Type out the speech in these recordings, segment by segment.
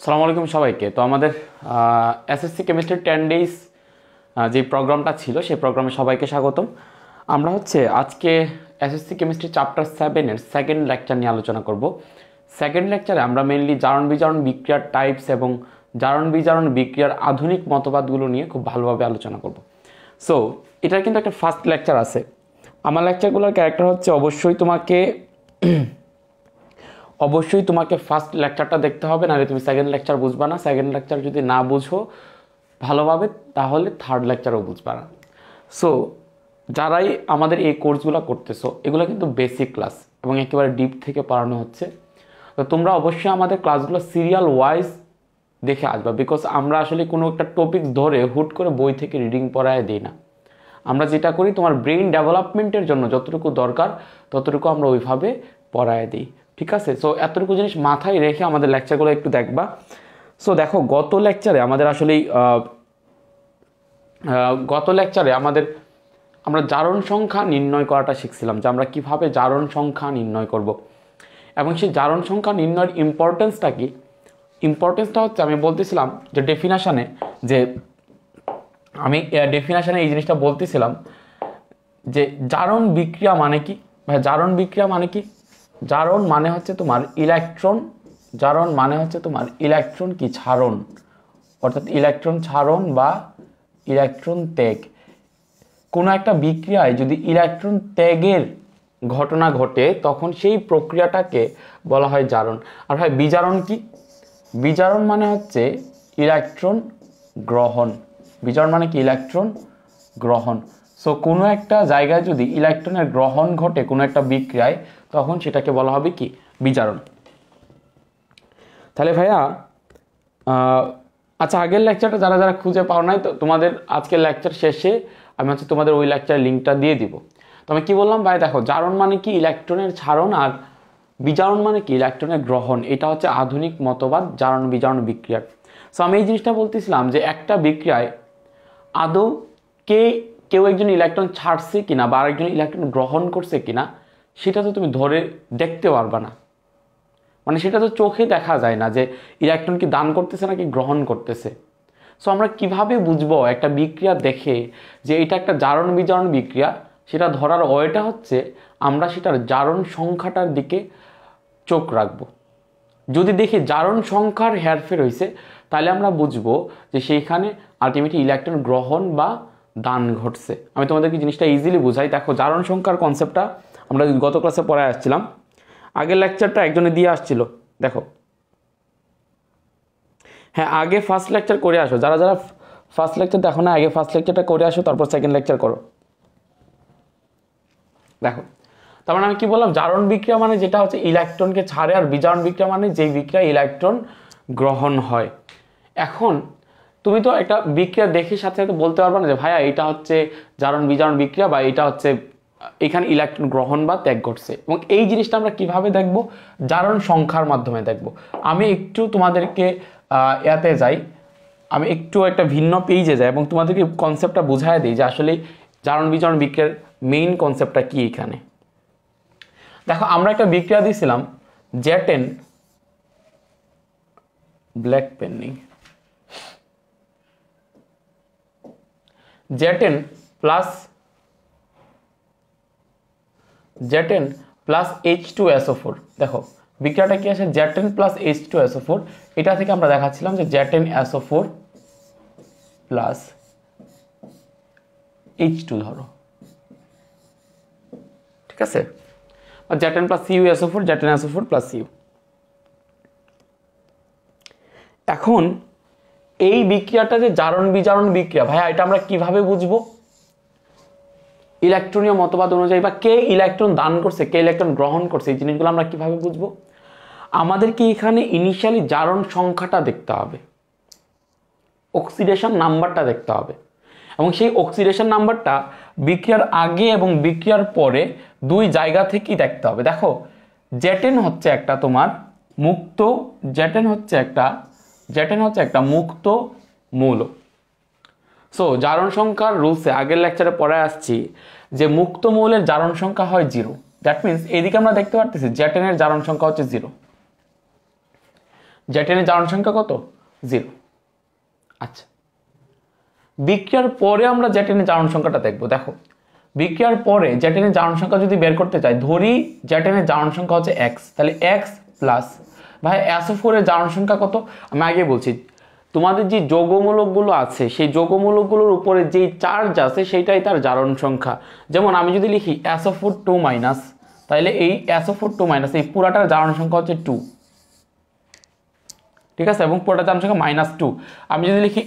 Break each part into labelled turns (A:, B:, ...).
A: আসসালামু আলাইকুম সবাইকে। তো আমাদের এসএসসি কেমিস্ট্রি 10 ডেজ যে প্রোগ্রামটা ছিল সেই প্রোগ্রামে সবাইকে স্বাগতম। আমরা আজকে এসএসসি কেমিস্ট্রি চ্যাপ্টার 7-এর সেকেন্ড লেকচার নিয়ে আলোচনা করব। সেকেন্ড লেকচারে আমরা মেইনলি জারণ বিজারণ বিক্রিয়ার টাইপস এবং জারণ বিজারণ বিক্রিয়ার আধুনিক মতবাদগুলো নিয়ে খুব ভালোভাবে আলোচনা করব। সো এটার কিন্তু একটা ফার্স্ট লেকচার আছে। আমার লেকচারগুলোর ক্যারেক্টার হচ্ছে অবশ্যই তোমাকে ফার্স্ট লেকচারটা দেখতে হবে, নাহলে তুমি সেকেন্ড লেকচার বুঝবা না। সেকেন্ড লেকচার যদি না বুঝো ভালোভাবে তাহলে থার্ড লেকচারও বুঝবা না। সো যারাই আমাদের এই কোর্সগুলো করতেছো এগুলো কিন্তু বেসিক ক্লাস এবং একেবারে ডিপ থেকে পড়ানো হচ্ছে। তো তোমরা অবশ্যই আমাদের ক্লাসগুলো সিরিয়াল ওয়াইজ দেখে আসবা, বিকজ আমরা আসলে কোনো একটা টপিক ধরে হুট করে বই থেকে রিডিং পড়ায় দিই না। আমরা যেটা করি তোমার ব্রেইন ডেভেলপমেন্টের জন্য যতটুকু দরকার ততটুকু আমরা ওইভাবে পড়ায় দিই, ঠিক আছে? সো এতটুকু জিনিস মাথায় রেখে আমাদের লেকচারগুলো একটু দেখবা। সো দেখো, গত লেকচারে আমরা জারণ সংখ্যা নির্ণয় করাটা শিখছিলাম, যে আমরা কিভাবে জারণ সংখ্যা নির্ণয় করব এবং সেই জারণ সংখ্যা নির্ণয়ের ইম্পর্টেন্সটা কি। ইম্পর্টেন্সটা হচ্ছে, আমি বলতেছিলাম যে ডেফিনেশনে এই জিনিসটা বলতেছিলাম যে জারণ বিক্রিয়া মানে কি। জারণ বিক্রিয়া মানে কি? জারণ মানে হচ্ছে তোমার ইলেকট্রন কি ছাড়ন, অর্থাৎ ইলেকট্রন ছাড়ন বা ইলেকট্রন ত্যাগ। কোনো একটা বিক্রিয়ায় যদি ইলেকট্রন ত্যাগের ঘটনা ঘটে তখন সেই প্রক্রিয়াটাকে বলা হয় জারণ। আর ভাই বিজারণ কি? বিজারণ মানে হচ্ছে ইলেকট্রন গ্রহণ। বিজারণ মানে কি? ইলেকট্রন গ্রহণ। সো কোনো একটা জায়গায় যদি ইলেকট্রনের গ্রহণ ঘটে কোনো একটা বিক্রিয়ায় তখন সেটাকে বলা হবে কি? বিজারণ। তাহলে ভাইয়া আচ্ছা, আগের লেকচারটা যারা যারা খুঁজে পাও নাই, তো তোমাদের আজকের লেকচার শেষে আমি তোমাদের ওই লেকচারের লিঙ্কটা দিয়ে দিব। তো আমি কী বললাম ভাই, দেখো, জারণ মানে কি? ইলেকট্রনের ছাড়ন। আর বিজারণ মানে কি? ইলেকট্রনের গ্রহণ। এটা হচ্ছে আধুনিক মতবাদ জারণ বিজারণ বিক্রিয়ার। সো আমি এই জিনিসটা বলতেছিলাম যে একটা বিক্রিয়ায় আদৌ কেউ একজন ইলেকট্রন ছাড়ছে কিনা বা আরেকজন ইলেকট্রন গ্রহণ করছে কিনা সেটা তো তুমি ধরে দেখতে পারবা না, মানে সেটা তো চোখে দেখা যায় না যে ইলেকট্রন কি দান করতেছে নাকি গ্রহণ করতেছে। সো আমরা কিভাবে বুঝবো একটা বিক্রিয়া দেখে যে এটা একটা জারণ বিজারণ বিক্রিয়া? সেটা ধরার ওয়েটা হচ্ছে আমরা সেটার জারণ সংখ্যাটার দিকে চোখ রাখবো। যদি দেখি জারণ সংখ্যার হেরফের হয়েছে তাহলে আমরা বুঝবো যে সেইখানে আলটিমেটলি ইলেকট্রন গ্রহণ বা দান ঘটছে। আমি তোমাদেরকে জিনিসটা ইজিলি বুঝাই। দেখো, জারণ সংখ্যার কনসেপ্টটা আমরা গত ক্লাসে পড়ায় আসছিলাম, আগের লেকচারটা একজনে দিয়ে আসছিল। দেখো, হ্যাঁ, আগে ফার্স্ট লেকচার করে আসো। যারা যারা ফার্স্ট লেকচার দেখো না, আগে ফার্স্ট লেকচারটা করে আসো, তারপর সেকেন্ড লেকচার করো। দেখো, তার মানে আমি কি বললাম, জারণ বিক্রিয়া মানে যেটা হচ্ছে ইলেকট্রনকে ছাড়ে, আর বিজারণ বিক্রিয়া মানে যেই বিক্রিয়া ইলেকট্রন গ্রহণ হয়। এখন তুমি তো একটা বিক্রিয়া দেখে সাথে সাথে বলতে পারবে না যে ভাইয়া এটা হচ্ছে জারণ বিজারণ বিক্রিয়া বা এটা হচ্ছে এখানে ইলেকট্রন গ্রহণ বা ত্যাগ ঘটছে। এবং এই জিনিসটা আমরা কিভাবে দেখব? জারণ সংখ্যার মাধ্যমে দেখব। আমি একটু তোমাদেরকে আমি একটু একটা ভিন্ন পেজে যাই এবং তোমাদেরকে কনসেপ্টটা বুঝাই দিই যে আসলে জারণ বিজারণ বিক্রিয়ার মেইন কনসেপ্টটা কি এখানে। দেখো, আমরা একটা বিক্রিয়া দিয়েছিলাম জ্যাটেন, ব্ল্যাক পেন নেই, জ্যাটেন প্লাস H2SO4। দেখো, বিক্রিয়াটা কি আছে? জ্যাটেন প্লাস H2SO4। এটা থেকে আমরা দেখাচ্ছিলাম যে জ্যাটেন SO4 প্লাস H2 ধরো, ঠিক আছে? জ্যাটেন প্লাস CuSO4, জ্যাটেন SO4 প্লাস Cu। এখন এই বিক্রিয়াটা যে জারণ বিজারণ বিক্রিয়া, ভাইয়া এটা আমরা কিভাবে বুঝবো? ইলেকট্রনীয় মতবাদ অনুযায়ী বা কে ইলেকট্রন দান করছে, কে ইলেকট্রন গ্রহণ করছে, এই জিনিসগুলো আমরা কিভাবে বুঝবো? আমাদেরকে এখানে ইনিশিয়ালি জারণ সংখ্যাটা দেখতে হবে, অক্সিডেশন নাম্বারটা দেখতে হবে, এবং সেই অক্সিডেশন নাম্বারটা বিক্রিয়ার আগে এবং বিক্রিয়ার পরে দুই জায়গা থেকেই দেখতে হবে। দেখো, জ্যাটেন হচ্ছে একটা তোমার মুক্ত, জ্যাটেন হচ্ছে একটা মুক্ত মৌল। সো জারণ সংখ্যার রুলসে আগের লেকচারে পড়ে আসছি যে মুক্ত মৌলের জারণ সংখ্যা হয় 0। দ্যাট মিনস এদিকে আমরা দেখতে পারতেছি জ্যাটেনের জারণ সংখ্যা হচ্ছে 0। জ্যাটেনের জারণ সংখ্যা কত? 0। আচ্ছা, বিক্রিয়ার পরে আমরা জ্যাটেনের জারণ সংখ্যাটা দেখবো। দেখো, বিক্রিয়ার পরে জ্যাটেনের জারণ সংখ্যা যদি বের করতে চাই, ধরি জ্যাটেনের জারণ সংখ্যা হচ্ছে x, তাহলে x প্লাস, ভাই SO4 এর জারণ সংখ্যা কত? আমি আগে বলছি, তোমাদের যে যৌগমূলকগুলো আছে সেই যৌগমূলকগুলোর উপরে যেই চার্জ আছে সেইটাই তার জারণ সংখ্যা। যেমন আমি যদি লিখি SO4 2-, তাহলে এই SO4 2- এই পুরাটার জারণ সংখ্যা হচ্ছে 2, ঠিক আছে, এবং পুরাটার জারণ সংখ্যা -2। আমি যদি লিখি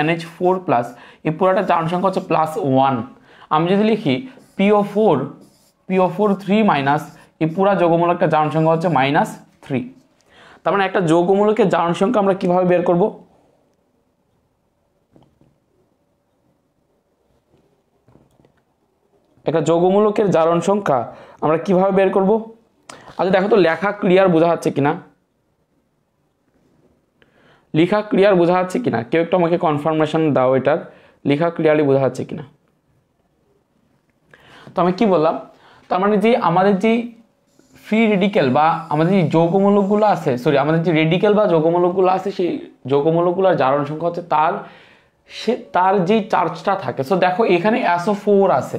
A: NH4+, এই পুরাটার জারণ সংখ্যা হচ্ছে +1। আমি যদি লিখি PO4 3-, এই পুরা যৌগমূলকটার জারণ সংখ্যা হচ্ছে -3। তার মানে একটা যৌগমূলকের জারণ সংখ্যা আমরা কিভাবে বের করব? একটা যৌগমূলকের জারণ সংখ্যা আমরা কিভাবে বের করব? আচ্ছা দেখো তো লেখা ক্লিয়ার বোঝা যাচ্ছে কিনা, লেখা ক্লিয়ার বোঝা যাচ্ছে কিনা, কেউ একটু আমাকে কনফার্মেশন দাও এটার, লেখা ক্লিয়ারলি বোঝা যাচ্ছে কিনা। তো আমি কি বললাম, তার মানে যে আমাদের যে ফ্রি রেডিক্যাল বা আমাদের যে যৌগমূলকগুলো আছে, আমাদের যে রেডিক্যাল বা যৌগমূলকগুলো আছে, সেই যৌগমূলকগুলোর জারণ সংখ্যা হচ্ছে তার যেই চার্জটা থাকে। সো দেখো এখানে SO4 আছে,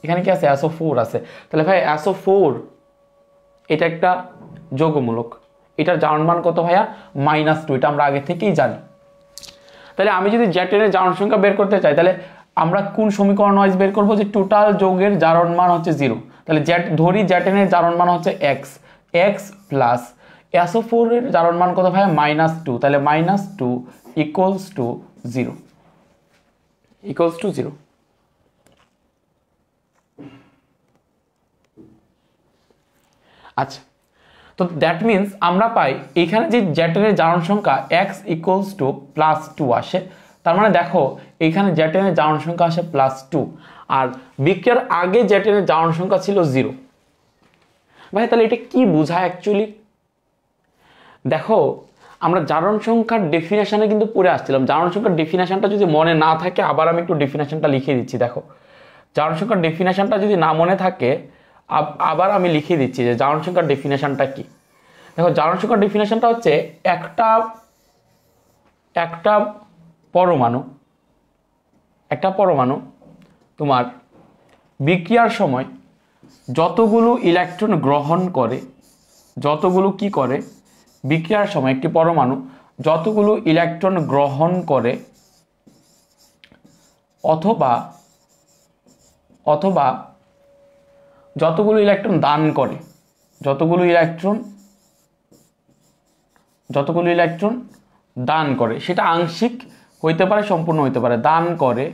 A: এখানে কি আছে? SO4 আছে। তাহলে ভাই SO4 এটা একটা যৌগমূলক, এটার জারণ মান কত ভাইয়া? -2, এটা আমরা আগে থেকেই জানি। তাহলে আমি যদি জ্যাটেনের জারণ সংখ্যা বের করতে চাই, তাহলে আমরা কোন সমীকরণ ওয়াইজ বের করবো? যে টোটাল যৌগের জারণ মান হচ্ছে 0। তাহলে ধরি জ্যাটেনের জারণ মান হচ্ছে x প্লাস SO4 এর জারণ মান কত ভাইয়া? -2। তাহলে -2 = 0। আচ্ছা, তো দ্যাট মিনস আমরা পাই এখানে যে জ্যাটেনের জারণ সংখ্যা x = +2 আসে। তার মানে দেখো এখানে জ্যাটেনের জারণ সংখ্যা আসে +2, আর বিক্রিয়ার আগে জ্যাটেনের জারণ সংখ্যা ছিল 0। ভাই তাহলে এটা কি বোঝায় অ্যাকচুয়ালি? দেখো আমরা জারণ সংখ্যার ডেফিনেশনে কিন্তু পড়ে আসছিলাম। জারণ সংখ্যার ডেফিনেশনটা যদি মনে না থাকে, আবার আমি একটু ডেফিনেশনটা লিখে দিচ্ছি। দেখো জারণ সংখ্যার ডেফিনেশনটা যদি না মনে থাকে, আবার আমি লিখে দিচ্ছি যে জারণ সংখ্যার ডেফিনেশনটা কি। দেখো জারণ সংখ্যার ডেফিনেশনটা হচ্ছে একটা পরমাণু তোমার বিক্রিয়ার সময় যতগুলো ইলেকট্রন গ্রহণ করে, বিক্রিয়ার সময় একটি পরমাণু যতগুলো ইলেকট্রন গ্রহণ করে অথবা যতগুলো ইলেকট্রন দান করে, সেটা আংশিক হইতে পারে, সম্পূর্ণ হইতে পারে, দান করে,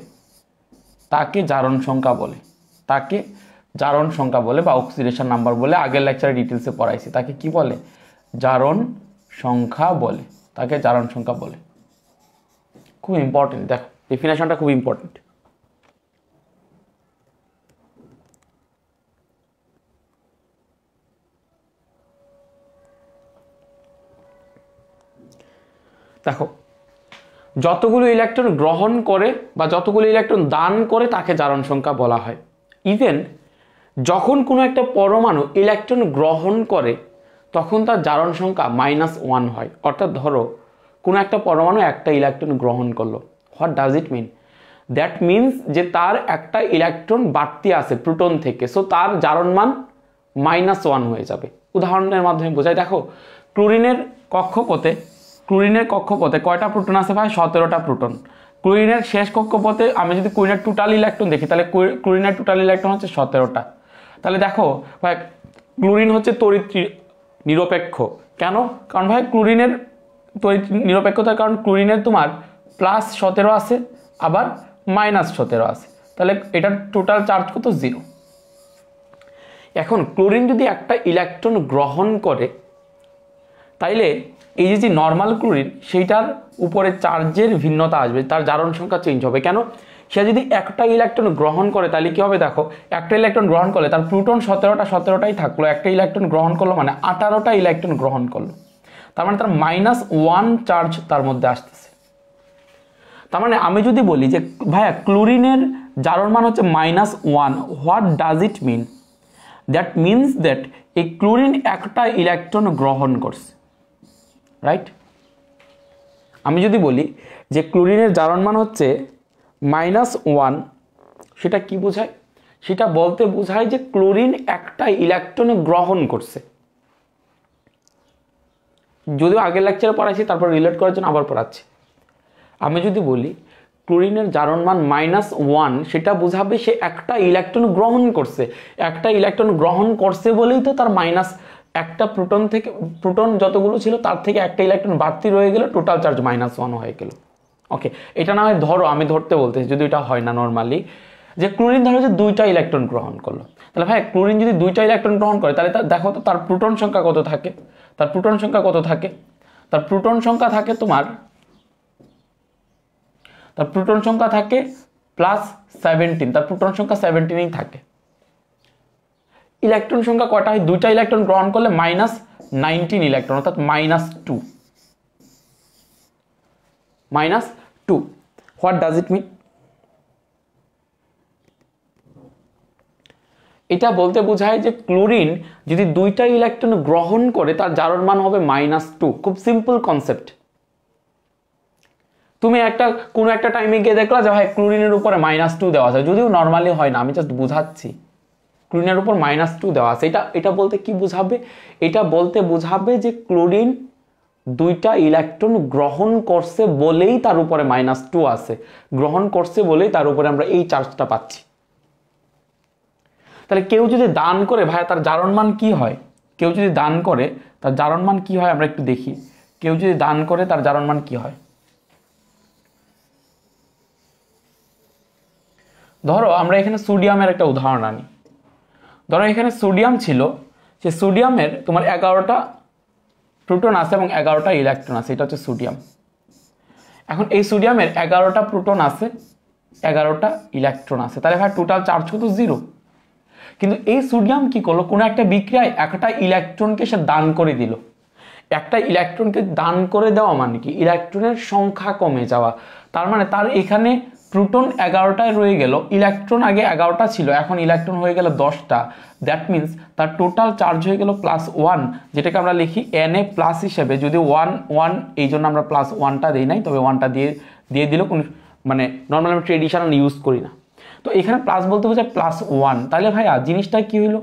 A: তাকে জারণ সংখ্যা বলে বা অক্সিডেশন নাম্বার বলে। আগের লেকচারে ডিটেলসে পড়াইছি। তাকে কি বলে? জারণ সংখ্যা বলে। খুব ইম্পর্টেন্ট, দেখো ডেফিনেশনটা খুব ইম্পর্টেন্ট। দেখো যতগুলো ইলেকট্রন গ্রহণ করে বা যতগুলো ইলেকট্রন দান করে তাকে জারণ সংখ্যা বলা হয়। ইভেন যখন কোনো একটা পরমাণু ইলেকট্রন গ্রহণ করে তখন তার জারণ সংখ্যা -1 হয়। অর্থাৎ ধরো কোনো একটা পরমাণু একটা ইলেকট্রন গ্রহণ করলো, what does it mean? That means যে তার একটা ইলেকট্রন বাড়তি আছে প্রোটন থেকে, সো তার জারণ মান -1 হয়ে যাবে। উদাহরণের মাধ্যমে বোঝাই। দেখো ক্লোরিনের কক্ষপথে কয়টা প্রোটন আছে ভাই? 17টা প্রোটন। ক্লোরিনের শেষ কক্ষপথে আমি যদি ক্লোরিনের টোটাল ইলেকট্রন দেখি, তাহলে ক্লোরিনের টোটাল ইলেকট্রন হচ্ছে 17টা। তাহলে দেখো ভাই ক্লোরিন হচ্ছে তড়িৎ নিরপেক্ষ। কেন? কারণ ভাই ক্লোরিনের তড়িৎ নিরপেক্ষতার কারণ ক্লোরিনের তোমার +17 আছে, আবার -17 আছে। তাহলে এটার টোটাল চার্জ কত? 0। এখন ক্লোরিন যদি একটা ইলেকট্রন গ্রহণ করে, তাইলে এই যে নর্মাল ক্লোরিন, সেইটার উপরে চার্জের ভিন্নতা আসবে, তার জারণ সংখ্যা চেঞ্জ হবে। কেন? সে যদি একটা ইলেকট্রন গ্রহণ করে তাহলে কি হবে? দেখো একটা ইলেকট্রন গ্রহণ করলে তার প্রোটন 17টাই থাকলো, একটা ইলেকট্রন গ্রহণ করলো মানে 18টা ইলেকট্রন গ্রহণ করলো। তার মানে তার -1 চার্জ তার মধ্যে আসতেছে। তার মানে আমি যদি বলি যে ভাইয়া ক্লোরিনের জারণ মান হচ্ছে -1, what does it mean? That means that এই ক্লোরিন একটা ইলেকট্রন গ্রহণ করছে, রাইট? আমি যদি বলি যে ক্লোরিনের জারণ মান হচ্ছে -1, সেটা কি বোঝায়? সেটা বলতে বোঝায় যে ক্লোরিন একটা ইলেকট্রন গ্রহণ করছে। যদিও আগের লেকচারে পড়াইছি, তারপর রিলেট করার জন্য আবার পড়াচ্ছি। আমি যদি বলি ক্লোরিনের জারণ মান -1, সেটা বোঝাবে সে একটা ইলেকট্রন গ্রহণ করছে। একটা ইলেকট্রন গ্রহণ করছে বলেই তো তার একটা প্রোটন থেকে, প্রোটন যতগুলো ছিল তার থেকে একটা ইলেকট্রন বাড়তি রয়ে গেল, টোটাল চার্জ -1 হয়ে গেল। ওকে, এটা না হয় ধরো, আমি ধরতে বলতেছি, যদি এটা হয় না নর্মালি, যে ক্লোরিন ধরো যে 2টা ইলেকট্রন গ্রহণ করলো, তাহলে ভাই ক্লোরিন যদি 2টা ইলেকট্রন গ্রহণ করে তাহলে দেখো তো তার প্রোটন সংখ্যা কত থাকে। তার প্রোটন সংখ্যা কত থাকে? তার প্রোটন সংখ্যা থাকে তোমার, তার প্রোটন সংখ্যা থাকে +17, তার প্রোটন সংখ্যা 17ই থাকে। ইলেকট্রন সংখ্যা কয়টা হয়? 2টা ইলেকট্রন গ্রহণ করলে -19 ইলেকট্রন, অর্থাৎ -2। -2 হোয়াট ডাজ ইট মিন? এটা বলতে বোঝায় যে ক্লোরিন যদি 2টা ইলেকট্রন গ্রহণ করে তার জারণ মান হবে -2। খুব সিম্পল কনসেপ্ট। তুমি কোনো একটা টাইমে গিয়ে দেখলা যে ভাই ক্লোরিনের উপরে -2 দেওয়া আছে, যদিও নর্মালি হয় না, আমি জাস্ট বুঝাচ্ছি। ক্লোরিনের উপর -2 দেওয়া আছে, এটা বলতে কি বোঝাবে? এটা বলতে বোঝাবে যে ক্লোরিন 2টা ইলেকট্রন গ্রহণ করছে বলেই তার উপরে -2 আছে। গ্রহণ করছে বলেই তার উপরে আমরা এই চার্জটা পাচ্ছি। তাহলে কেউ যদি দান করে, ভাই তার জারণ মান কি হয়? কেউ যদি দান করে তার জারণ মান কি হয় আমরা একটু দেখি। কেউ যদি দান করে তার জারণ মান কি হয়? ধরো আমরা এখানে সোডিয়ামের একটা উদাহরণ আনি। ধরো এখানে সোডিয়াম ছিল, সে সোডিয়ামের তোমার 11টা প্রোটন আছে এবং 11টা ইলেকট্রন আছে, এটা হচ্ছে সোডিয়াম। এখন এই সোডিয়ামের 11টা প্রোটন আছে, 11টা ইলেকট্রন আছে, তাহলে ভাই টোটাল চার্জ কত? 0। কিন্তু এই সোডিয়াম কি করলো? কোনো একটা বিক্রিয়ায় একটা ইলেকট্রনকে সে দান করে দিল। একটা ইলেকট্রনকে দান করে দেওয়া মানে কি? ইলেকট্রনের সংখ্যা কমে যাওয়া। তার মানে তার এখানে প্রোটন 11টায় রয়ে গেল, ইলেকট্রন আগে 11টা ছিল, এখন ইলেকট্রন হয়ে গেল 10টা। দ্যাট মিনস তার টোটাল চার্জ হয়ে গেল +1, যেটাকে আমরা লিখি Na+ হিসেবে। যদি 1 এই জন্য আমরা +1টা দিই নাই, তবে 1টা দিয়ে দিল, কোন মানে নর্মাল আমরা ট্রেডিশনাল ইউজ করি না। তো এখানে প্লাস বলতে বোঝায় +1। তাহলে ভাইয়া জিনিসটা কি হলো?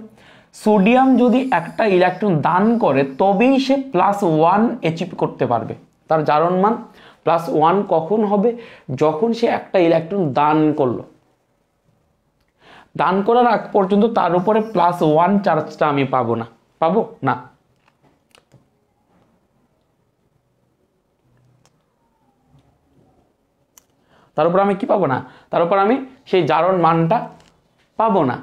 A: সোডিয়াম যদি একটা ইলেকট্রন দান করে তবেই সে +1 অ্যাচিভ করতে পারবে। তার জারণ মান +1 কখন হবে? যখন সে একটা ইলেকট্রন দান করলো। দান করার আগ পর্যন্ত তার উপরে +1 চার্জটা আমি পাবো না। পাবো না। তার উপর আমি কি পাবো না? তার উপর আমি সেই জারণ মানটা পাবো না।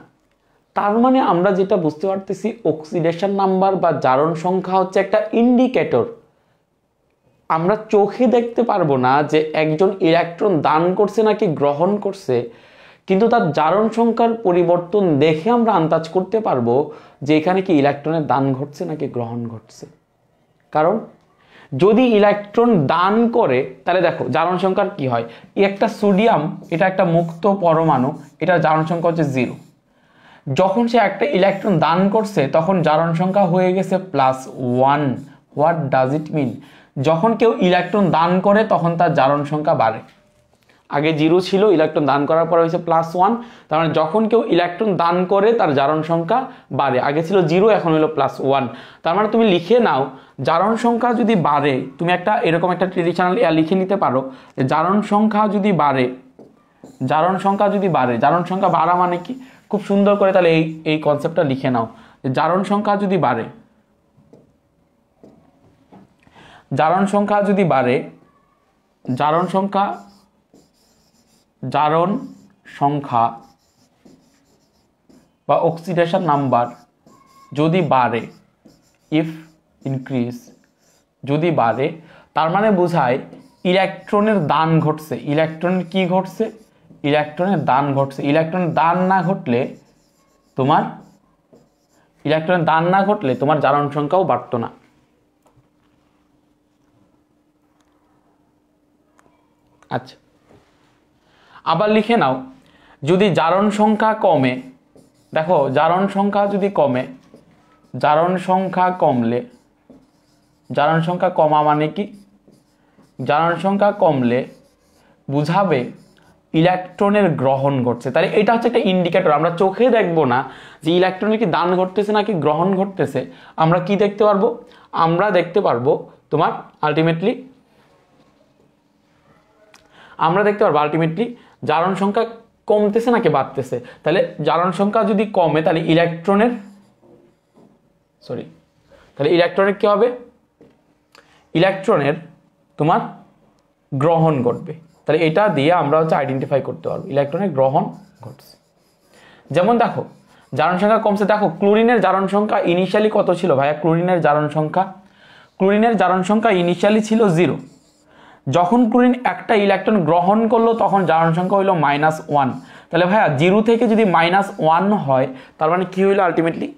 A: তার মানে আমরা যেটা বুঝতে পারতেছি, অক্সিডেশন নাম্বার বা জারণ সংখ্যা হচ্ছে একটা ইন্ডিকেটর। আমরা চোখে দেখতে পারবো না যে একজন ইলেকট্রন দান করছে নাকি গ্রহণ করছে, কিন্তু তার জারণ সংখ্যার পরিবর্তন দেখে আমরা আন্দাজ করতে পারবো যে এখানে কি ইলেকট্রনের দান ঘটছে নাকি গ্রহণ ঘটছে। কারণ যদি ইলেকট্রন দান করে তাহলে দেখো জারণ সংখ্যার কি হয়? একটা সোডিয়াম, এটা একটা মুক্ত পরমাণু, এটার জারণ সংখ্যা হচ্ছে 0। যখন সে একটা ইলেকট্রন দান করছে তখন জারণ সংখ্যা হয়ে গেছে +1। হোয়াট ডাজ ইট মিন? যখন কেউ ইলেকট্রন দান করে তখন তার জারণ সংখ্যা বাড়ে। আগে 0 ছিল, ইলেকট্রন দান করার পর হয়েছে +1। তার মানে যখন কেউ ইলেকট্রন দান করে তার জারণ সংখ্যা বাড়ে। আগে ছিল 0, এখন হলো +1। তার মানে তুমি লিখে নাও, জারণ সংখ্যা যদি বাড়ে, তুমি এরকম একটা ট্রেডিশনাল লিখে নিতে পারো, জারণ সংখ্যা যদি বাড়ে, জারণ সংখ্যা বাড়া মানে কি? খুব সুন্দর করে তাহলে এই কনসেপ্টটা লিখে নাও। জারণ সংখ্যা যদি বাড়ে, জারণ সংখ্যা বা অক্সিডেশন নাম্বার যদি বাড়ে, ইফ ইনক্রিজ, যদি বাড়ে, তার মানে বোঝায় ইলেকট্রনের দান ঘটছে। ইলেকট্রনের কি ঘটছে? ইলেকট্রনের দান ঘটছে। ইলেকট্রনের দান না ঘটলে তোমার জারণ সংখ্যাও বাড়তো না। আচ্ছা, আবার লিখে নাও, যদি জারণ সংখ্যা কমে, দেখো জারণ সংখ্যা যদি কমে জারণ সংখ্যা কমলে, জারণ সংখ্যা কমা মানে কি, জারণ সংখ্যা কমলে বুঝাবে ইলেকট্রনের গ্রহণ ঘটছে। তাহলে এটা হচ্ছে একটা ইন্ডিকেটর। আমরা চোখে দেখবো না যে ইলেকট্রনের কি দান ঘটতেছে নাকি গ্রহণ ঘটতেছে, আমরা কি দেখতে পারবো, আমরা দেখতে পারবো তোমার আলটিমেটলি, আমরা দেখতে পারবো আলটিমেটলি জারণ সংখ্যা কমতেছে নাকি বাড়তেছে। তাহলে জারণ সংখ্যা যদি কমে তাহলে ইলেকট্রনের তাহলে ইলেকট্রনের কি হবে, ইলেকট্রনের তোমার গ্রহণ ঘটবে। তাহলে এটা দিয়ে আমরা হচ্ছে আইডেন্টিফাই করতে পারবো ইলেকট্রনের গ্রহণ ঘটছে। যেমন দেখো জারণ সংখ্যা কমছে, দেখো ক্লোরিনের জারণ সংখ্যা ইনিশিয়ালি কত ছিল ভাইয়া, ক্লোরিনের জারণ সংখ্যা, ক্লোরিনের জারণ সংখ্যা ইনিশিয়ালি ছিল 0। যখন ক্লোরিন একটা ইলেকট্রন গ্রহণ করলো তখন জারণ সংখ্যা হইলো -1। তাহলে ভাইয়া 0 থেকে যদি -1 হয় তার মানে কি হইলো আলটিমেটলি,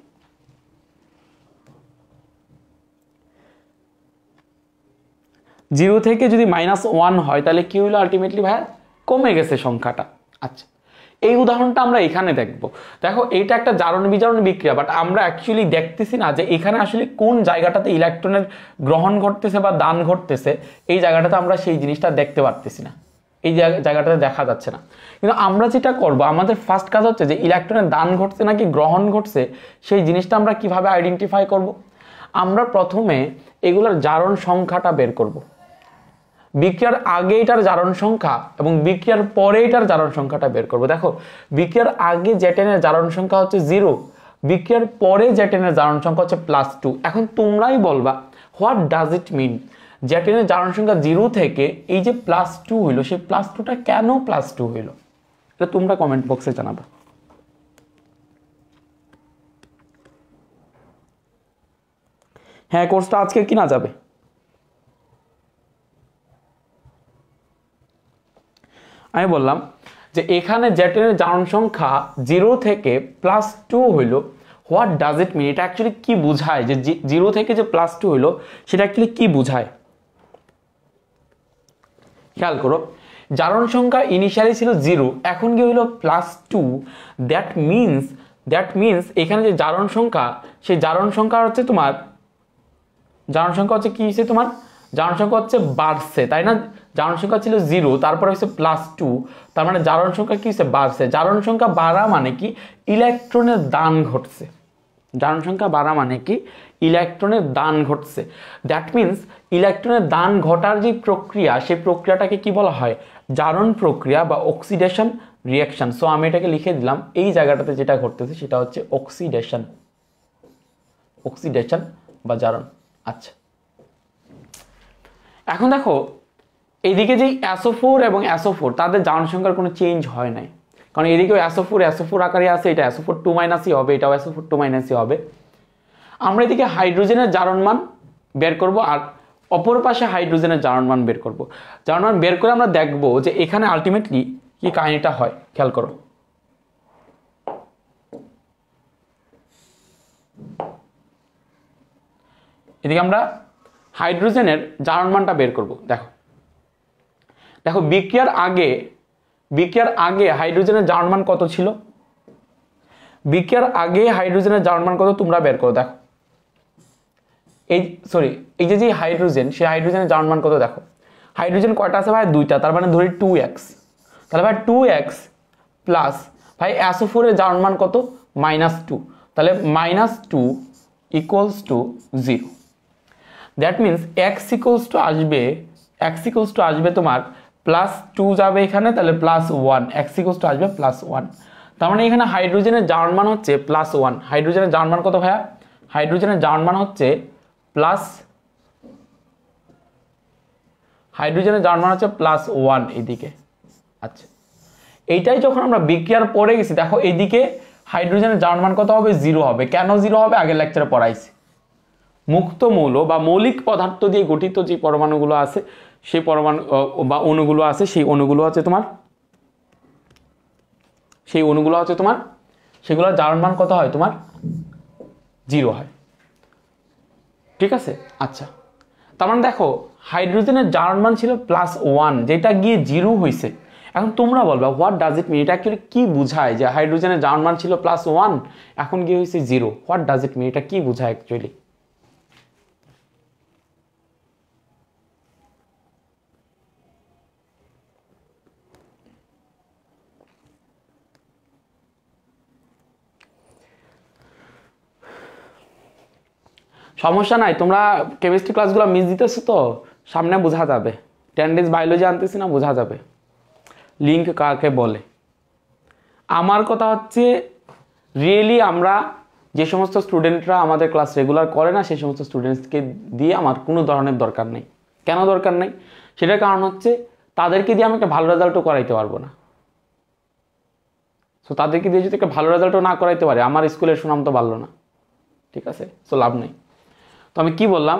A: 0 থেকে যদি -1 হয় তাহলে কি হইলো আলটিমেটলি ভাইয়া, কমে গেছে সংখ্যাটা। আচ্ছা, এই উদাহরণটা আমরা এখানে দেখব। দেখো এটা একটা জারণ বিজারণ বিক্রিয়া, বাট আমরা অ্যাকচুয়ালি দেখতেছি না যে এখানে আসলে কোন জায়গাটাতে ইলেকট্রনের গ্রহণ ঘটতেছে বা দান ঘটতেছে, এই জায়গাটাতে আমরা সেই জিনিসটা দেখতে পারতেছি না, এই জায়গাটাতে দেখা যাচ্ছে না। কিন্তু আমরা যেটা করব, আমাদের ফার্স্ট কাজ হচ্ছে যে ইলেকট্রনের দান ঘটছে নাকি গ্রহণ ঘটছে সেই জিনিসটা আমরা কিভাবে আইডেন্টিফাই করব। আমরা প্রথমে এগুলোর জারণ সংখ্যাটা বের করব। বিক্রিয়ার আগে এটার জারণ সংখ্যা এবং বিক্রিয়ার পরে এটার জারণ সংখ্যাটা বের করবো। দেখো বিক্রিয়ার আগে জেটেনের জারণ সংখ্যা হচ্ছে 0, বিক্রিয়ার পরে জেটেনের জারণ সংখ্যা হচ্ছে +2। এখন তোমরাই বলবা হোয়াট ডাজ ইট মিন, জেটেনের জারণ সংখ্যা 0 থেকে এই যে +2 হইলো, সেই +2টা কেন +2 হইলো, এটা তোমরা কমেন্ট বক্সে জানাবা। হ্যাঁ, কোর্সটা আজকে কিনা যাবে। আমি বললাম যে এখানে জেটেনের জারণ সংখ্যা 0 থেকে +2 হইলো, হোয়াট ডাজ ইট মিন, এটা অ্যাকচুয়ালি কি বোঝায়, যে 0 থেকে যে +2 হইলো সেটা অ্যাকচুয়ালি কি বোঝায়। খেয়াল করো, জারণ সংখ্যা ইনিশিয়ালি ছিল 0, এখন কি হইলো +2। দ্যাট মিনস এখানে যে জারণ সংখ্যা, সেই জারণ সংখ্যা হচ্ছে তোমার, জারণ সংখ্যা হচ্ছে কি হচ্ছে তোমার, জারণ সংখ্যা হচ্ছে বাড়ছে, তাই না। জারণ সংখ্যা ছিল 0, তারপরে হচ্ছে +2, তার মানে জারণ সংখ্যা কি হচ্ছে, বাড়ছে। জারণ সংখ্যা বাড়া মানে কি, ইলেকট্রনের দান ঘটছে। জারণ সংখ্যা বাড়া মানে কি, ইলেকট্রনের দান ঘটছে। দ্যাট মিনস ইলেকট্রনের দান ঘটার যে প্রক্রিয়া, সেই প্রক্রিয়াটাকে কি বলা হয়, জারণ প্রক্রিয়া বা অক্সিডেশন রিঅ্যাকশন। সো আমি এটাকে লিখে দিলাম, এই জায়গাটাতে যেটা ঘটতেছে সেটা হচ্ছে অক্সিডেশন বা জারণ। আচ্ছা, এখন দেখো এইদিকে যে SO4 এবং SO4 তাদের জারণ সংখ্যার কোনো চেঞ্জ হয় নাই, কারণ এদিকেও SO4 আকারে আছে, এটা SO4 2- হবে, এটাও SO4 2- হবে। আমরা এদিকে হাইড্রোজেনের জারণ মান বের করব আর অপর পাশে হাইড্রোজেনের জারণ মান বের করব। জারণ মান বের করে আমরা দেখব যে এখানে আলটিমেটলি কি কাহিনীটা হয়। খেয়াল করো, এদিকে আমরা হাইড্রোজেনের জারণ মানটা বের করব। দেখো বিক্রিয়ার আগে হাইড্রোজেনের জারণ মান কত ছিল, বিক্রিয়ার আগে হাইড্রোজেনের জারণ মান কত তোমরা বের করো। দেখো এই যে হাইড্রোজেন, সেই হাইড্রোজেনের জারণ মান কত, দেখো হাইড্রোজেন কয়টা আছে ভাই, 2টা, তার মানে ধরি 2x। তাহলে ভাই 2x প্লাস ভাই SO4 এর জারণ মান কত, -2, তাহলে -2 = 0। That means x equals to আসবে তোমার +2 যাবে এখানে, তাহলে +1, x ইকুয়ালস টু আসবে +1। তার মানে এখানে হাইড্রোজেনের জারণ মান হচ্ছে +1। হাইড্রোজেনের জারণ মান কত ভাইয়া, হাইড্রোজেনের জারণ মান হচ্ছে +1 এদিকে। আচ্ছা, এইটাই যখন আমরা বিক্রিয়ার পরে গেছি, দেখো এইদিকে হাইড্রোজেনের জারণ মান কত হবে, 0 হবে। কেন 0 হবে, আগের লেকচারে পড়াইছি। মুক্ত মৌল বা মৌলিক পদার্থ দিয়ে গঠিত যে পরমাণুগুলো আছে, সেই পরমাণু বা অণুগুলো আছে, সেই অণুগুলো হচ্ছে তোমার সেগুলোর জারণ মান কত হয়, তোমার 0 হয়। ঠিক আছে। আচ্ছা, তার মানে দেখো হাইড্রোজেনের জারণ মান ছিল +1, যেটা গিয়ে 0 হয়েছে। এখন তোমরা বলবা হোয়াট ডাজ ইট মিন, এটা অ্যাকচুয়ালি কি বোঝায় যে হাইড্রোজেনের জারণ মান ছিল +1 এখন কি হয়েছে 0, হোয়াট ডাজ ইট মিন, এটা কি বোঝায় অ্যাকচুয়ালি? সমস্যা নাই, তোমরা কেমিস্ট্রি ক্লাসগুলো মিস দিতেছো তো, সামনে বোঝা যাবে। 10 days বায়োলজি আনতেছি না, বোঝা যাবে লিঙ্ক কাকে বলে। আমার কথা হচ্ছে রিয়েলি আমরা যে সমস্ত স্টুডেন্টরা আমাদের ক্লাস রেগুলার করে না সেই সমস্ত স্টুডেন্টসকে দিয়ে আমার কোনো ধরনের দরকার নেই। কেন দরকার নেই? সেটার কারণ হচ্ছে তাদেরকে দিয়ে আমি একটা ভালো রেজাল্টও করাইতে পারবো না। সো তাদেরকে দিয়ে যদি একটা ভালো রেজাল্টও না করাইতে পারে আমার স্কুলের সুনাম তো ভালো না, ঠিক আছে? সো লাভ নেই। তো আমি কি বললাম,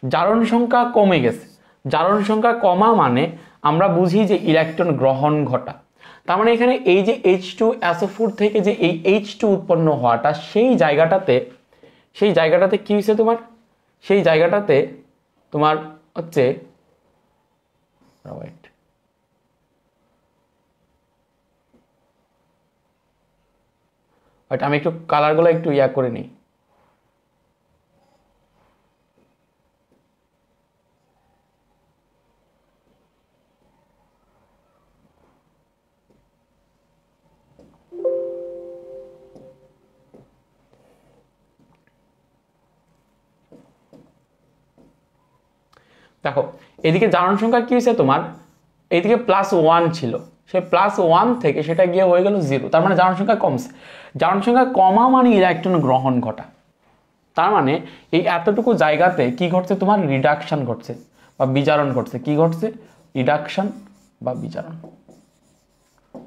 A: জারণ সংখ্যা কমে গেছে। জারণ সংখ্যা কমা মানে আমরা বুঝি যে ইলেকট্রন গ্রহণ ঘটা। তার মানে এখানে এই যে H2SO4 থেকে যে এই H2 উৎপন্ন হওয়াটা সেই জায়গাটাতে কি হয়েছে তোমার, সেই জায়গাটাতে তোমার হচ্ছে আমি একটু কালারগুলো একটু করে নিই। দেখো এদিকে জারণ সংখ্যা কি হয়েছে তোমার, এইদিকে +1 ছিল, সে +1 থেকে সেটা গিয়ে হয়ে গেল 0, তার মানে জারণ সংখ্যা কমছে। জারণ সংখ্যা কমা মানে ইলেকট্রন গ্রহণ ঘটা। তার মানে এই এতটুকু জায়গাতে কি ঘটছে, তোমার রিডাকশন ঘটছে বা বিজারণ ঘটছে। কি ঘটছে? রিডাকশন বা বিজারণ।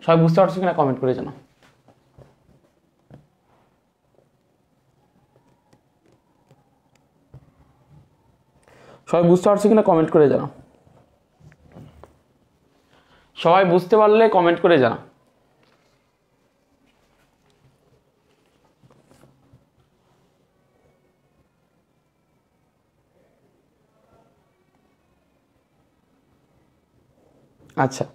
A: সবাই বুঝতে পারছো কিনা কমেন্ট করে জানাও। সবাই বুঝতে পারছো কিনা কমেন্ট করে জানাও। সবাই বুঝতে পারলে কমেন্ট করে জানাও। আচ্ছা,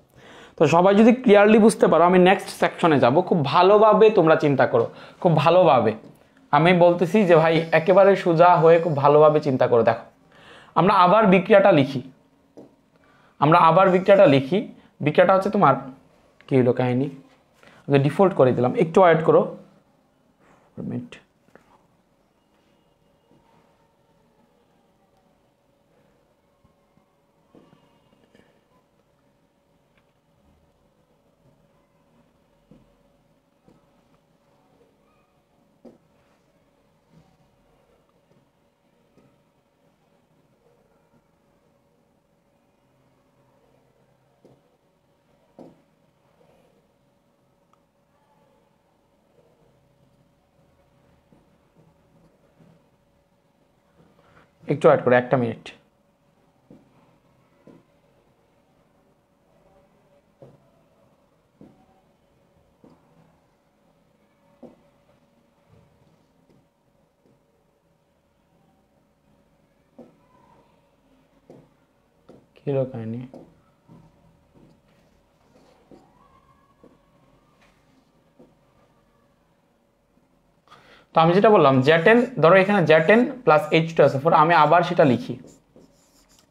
A: তো সবাই যদি ক্লিয়ারলি বুঝতে পারো আমি নেক্সট সেকশনে যাব। খুব ভালোভাবে তোমরা চিন্তা করো, খুব ভালোভাবে। আমি বলতেছি যে ভাই একেবারে সোজা হয়ে খুব ভালোভাবে চিন্তা করো। দেখো আমরা আবার বিক্রিয়াটা লিখি। বিক্রিয়াটা হচ্ছে তোমার কি হলো কাহিনী, ডিফল্ট করে দিলাম, একটু ওয়েট করো মিনিট। একটু ওয়েট করো, 1 মিনিট। কি হলো কাহিনী? তো আমি যেটা বললাম জ্যাটেন, ধরো এখানে জ্যাটেন প্লাস H2SO4, আমি আবার সেটা লিখি,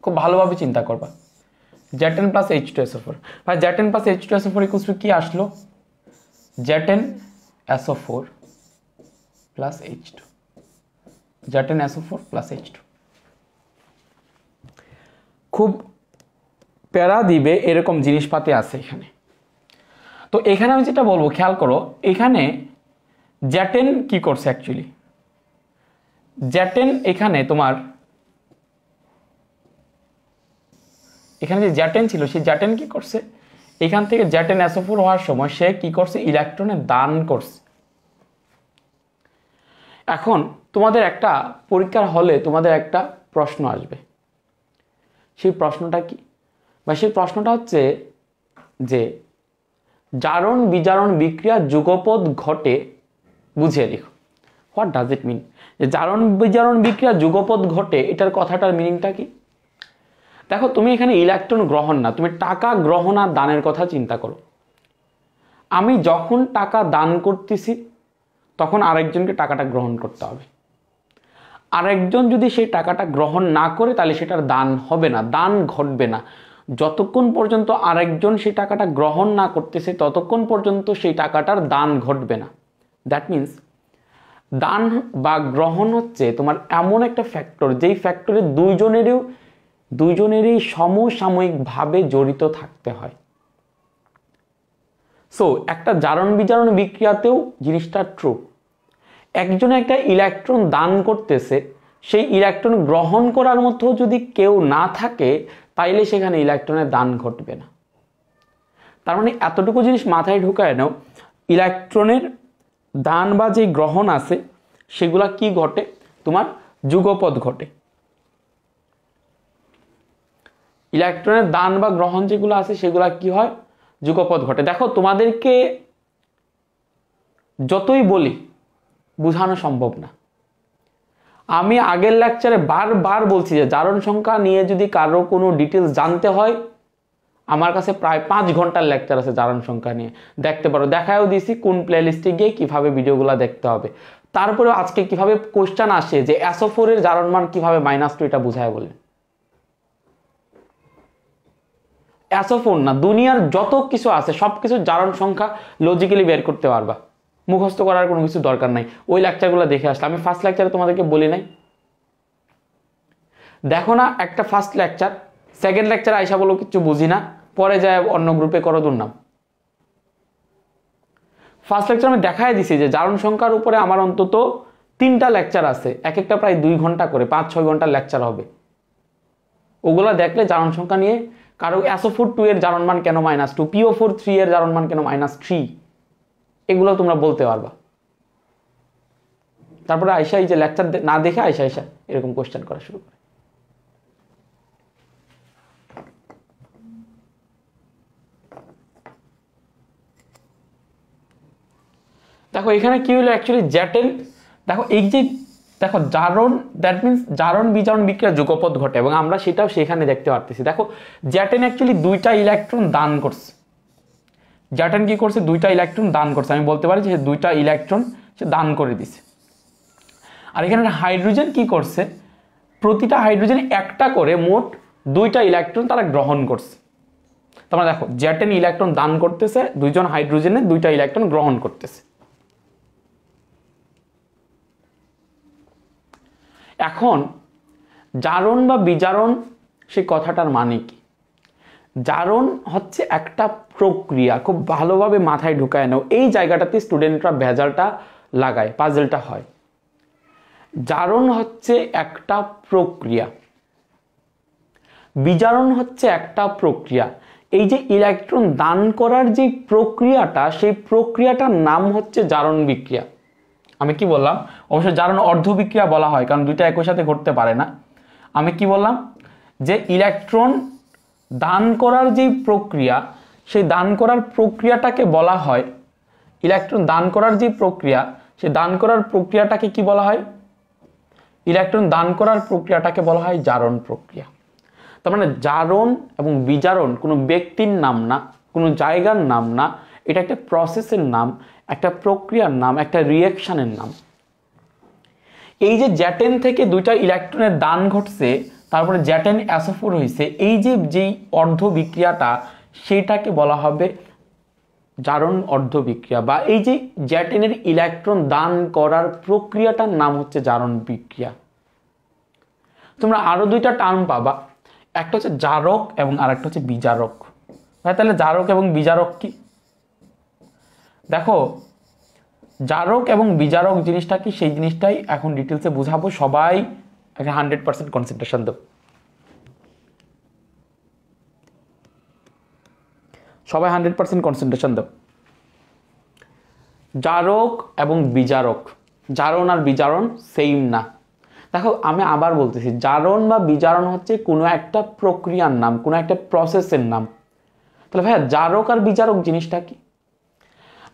A: খুব ভালোভাবে চিন্তা করবা। জ্যাটেন প্লাস H2SO4, ভাই জ্যাটেন প্লাস H2SO4 ইকুয়ালস টু কি আসলো, জ্যাটেন SO4 plus H2, জ্যাটেন SO4 plus H2। খুব প্যারা দিবে এরকম জিনিসপাতি আছে এখানে। তো এখানে আমি যেটা বলবো খেয়াল করো, এখানে জ্যাটেন কি করছে অ্যাকচুয়ালি, জ্যাটেন এখানে তোমার এখানে যে জ্যাটেন ছিল সেই জ্যাটেন কি করছে, এখান থেকে জ্যাটেন SO4 হওয়ার সময় সে কি করছে, ইলেকট্রনের দান করছে। এখন তোমাদের একটা পরীক্ষার হলে তোমাদের একটা প্রশ্ন আসবে, সেই প্রশ্নটা কি, বা সেই প্রশ্নটা হচ্ছে যে জারণ বিজারণ বিক্রিয়া যুগপদ ঘটে বুঝিয়ে লিখো। হোয়াট ডাজ ইট মিন? যে জারণ বিজারণ বিক্রিয়া যুগপদ ঘটে, এটার কথাটার মিনিংটা কি? দেখো তুমি এখানে ইলেকট্রন গ্রহণ না, তুমি টাকা গ্রহণ আর দানের কথা চিন্তা করো। আমি যখন টাকা দান করতেছি তখন আরেকজনকে টাকাটা গ্রহণ করতে হবে। আরেকজন যদি সেই টাকাটা গ্রহণ না করে তাহলে সেটার দান হবে না, দান ঘটবে না। যতক্ষণ পর্যন্ত আরেকজন সেই টাকাটা গ্রহণ না করতেছে ততক্ষণ পর্যন্ত সেই টাকাটার দান ঘটবে না। দ্যাট মিন্স দান বা গ্রহণ হচ্ছে তোমার এমন একটা ফ্যাক্টর যেই ফ্যাক্টরে দুইজনেরই সমসাময়িকভাবে জড়িত থাকতে হয়। সো একটা জারণ বিজারণ বিক্রিয়াতেও জিনিসটা ট্রু। একজনে একটা ইলেকট্রন দান করতেছে, সেই ইলেকট্রন গ্রহণ করার মতো যদি কেউ না থাকে তাইলে সেখানে ইলেকট্রনের দান ঘটবে না। তার মানে এতটুকু জিনিস মাথায় ঢুকায় নাও, ইলেকট্রনের দান বা যে গ্রহণ আছে সেগুলা কি ঘটে, তোমার যুগপৎ ঘটে। ইলেকট্রনের দান বা গ্রহণ যেগুলো আছে সেগুলা কি হয়, যুগপৎ ঘটে। দেখো তোমাদেরকে যতই বলি বোঝানো সম্ভব না। আমি আগের লেকচারে বারবার বলছি যে জারণ সংখ্যা নিয়ে যদি কারো কোনো ডিটেলস জানতে হয় আমার কাছে প্রায় 5 ঘন্টার লেকচার আছে জারণ সংখ্যা নিয়ে, দেখতে পারো। দেখায়ও দিছি কোন প্লেলিস্টে গিয়ে কিভাবে ভিডিওগুলো দেখতে হবে। তারপরে আজকে কিভাবে কোশ্চেন আসে যে SO4 এর জারণ মান কিভাবে -2 এটা বুঝায় বলে। SO4 না, দুনিয়ার যত কিছু আছে সবকিছু জারণ সংখ্যা লজিক্যালি বের করতে পারবা, মুখস্থ করার কোনো কিছু দরকার নাই। ওই লেকচারগুলো দেখে আসলে আমি ফার্স্ট লেকচারে তোমাদেরকে বলি নাই, দেখো না একটা ফার্স্ট লেকচার, সেকেন্ড লেকচার আইসা বলো কিছু বুঝি না, পরে যায় অন্য গ্রুপে করো দুর্নাম। ফার্স্ট লেকচার আমি দেখাই দিছি যে জারণ সংখ্যার উপরে আমার অন্তত 3টা লেকচার আছে, এক একটা প্রায় 2 ঘন্টা করে, 5-6 ঘন্টার লেকচার হবে। ওগুলা দেখলে জারণ সংখ্যা নিয়ে কারো SO4 2 এর জারণ মান কেন -2, PO4 3 এর জারণ মান কেন -3, এগুলো তোমরা বলতে পারবা। তারপরে আয়সা এই যে লেকচার না দেখে আয়সা এরকম কোশ্চেন করা শুরু করে। দেখো এখানে কি হলো অ্যাকচুয়ালি জ্যাটেন, দেখো এই যে দেখো জারণ, দ্যাট মিন্স জারণ বিজারণ বিক্রিয়া যুগপৎ ঘটে এবং আমরা সেটাও সেখানে দেখতে পারতেছি। দেখো জ্যাটেন অ্যাকচুয়ালি 2টা ইলেকট্রন দান করছে। জ্যাটেন কি করছে, 2টা ইলেকট্রন দান করছে। আমি বলতে পারি যে 2টা ইলেকট্রন সে দান করে দিছে। আর এখানে হাইড্রোজেন কি করছে, প্রতিটা হাইড্রোজেন একটা করে মোট 2টা ইলেকট্রন তারা গ্রহণ করছে। তোমরা দেখো জ্যাটেন ইলেকট্রন দান করতেছে, 2জন হাইড্রোজেনে 2টা ইলেকট্রন গ্রহণ করতেছে। এখন জারণ বা বিজারণ সেই কথাটার মানে কি? জারণ হচ্ছে একটা প্রক্রিয়া, খুব ভালোভাবে মাথায় ঢুকায় নাও, এই জায়গাটাতে স্টুডেন্টরা ভেজালটা লাগায়, পাজলটা হয়। জারণ হচ্ছে একটা প্রক্রিয়া, বিজারণ হচ্ছে একটা প্রক্রিয়া। এই যে ইলেকট্রন দান করার যে প্রক্রিয়াটা, সেই প্রক্রিয়াটার নাম হচ্ছে জারণ বিক্রিয়া। আমি কি বললাম, অবশ্য জারণ অর্ধ বিক্রিয়া বলা হয় কারণ 2টা একই সাথে ঘটতে পারে না। আমি কি বললাম যে ইলেকট্রন দান করার যে প্রক্রিয়া, সেই দান করার প্রক্রিয়াটাকে বলা হয়, ইলেকট্রন দান করার যে প্রক্রিয়া, সেই দান করার প্রক্রিয়াটাকে কি বলা হয়, ইলেকট্রন দান করার প্রক্রিয়াটাকে বলা হয় জারণ প্রক্রিয়া। তার মানে জারণ এবং বিজারণ কোনো ব্যক্তির নাম না, কোনো জায়গার নাম না, এটা একটা প্রসেসের নাম, একটা প্রক্রিয়ার নাম, একটা রিঅ্যাকশনের নাম। এই যে জ্যাটেন থেকে 2টা ইলেকট্রনের দান ঘটছে, তারপরে জ্যাটেন SO4 হয়েছে, এই যে যেই অর্ধ বিক্রিয়াটা সেটাকে বলা হবে জারণ অর্ধ বিক্রিয়া, বা এই যে জ্যাটেনের ইলেকট্রন দান করার প্রক্রিয়াটার নাম হচ্ছে জারণ বিক্রিয়া। তোমরা আরো 2টা টার্ম পাবা, একটা হচ্ছে জারক এবং আরেকটা হচ্ছে বিজারক। ভাই তাহলে জারক এবং বিজারক কি? দেখো জারক এবং বিজারক জিনিসটা কি, সেই জিনিসটাই এখন ডিটেলসে বুঝাবো। সবাই 100% কনসেন্ট্রেশন দাও, সবাই 100% কনসেন্ট্রেশন দাও। জারক এবং বিজারক, জারণ আর বিজারণ সেম না। দেখো আমি আবার বলতেছি, জারণ বা বিজারণ হচ্ছে কোনো একটা প্রক্রিয়ার নাম, কোনো একটা প্রসেসের নাম। তাহলে ভাইয়া জারক আর বিজারক জিনিসটা কি?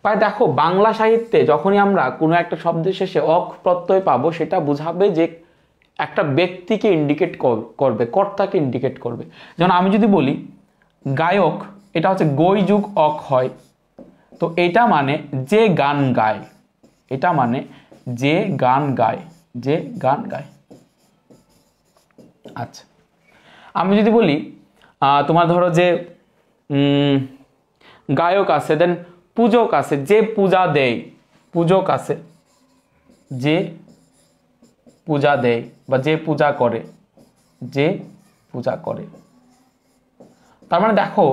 A: ভাই দেখো বাংলা সাহিত্যে যখনই আমরা কোনো একটা শব্দের শেষে অক প্রত্যয় পাবো, সেটা বুঝাবে যে একটা ব্যক্তিকে ইন্ডিকেট করবে, কর্তাকে ইন্ডিকেট করবে। যেমন আমি যদি বলি গায়ক, এটা হচ্ছে গই যুগ অক হয়, তো এটা মানে যে গান গায়, এটা মানে যে গান গায়, যে গান গায়। আচ্ছা, আমি যদি বলি তোমার ধরো যে গায়ক আছে, দেন পূজক আছে, যে পূজা দেয়, পূজক আছে যে পূজা দেয় বা যে পূজা করে, যে পূজা করে। তার মানে দেখো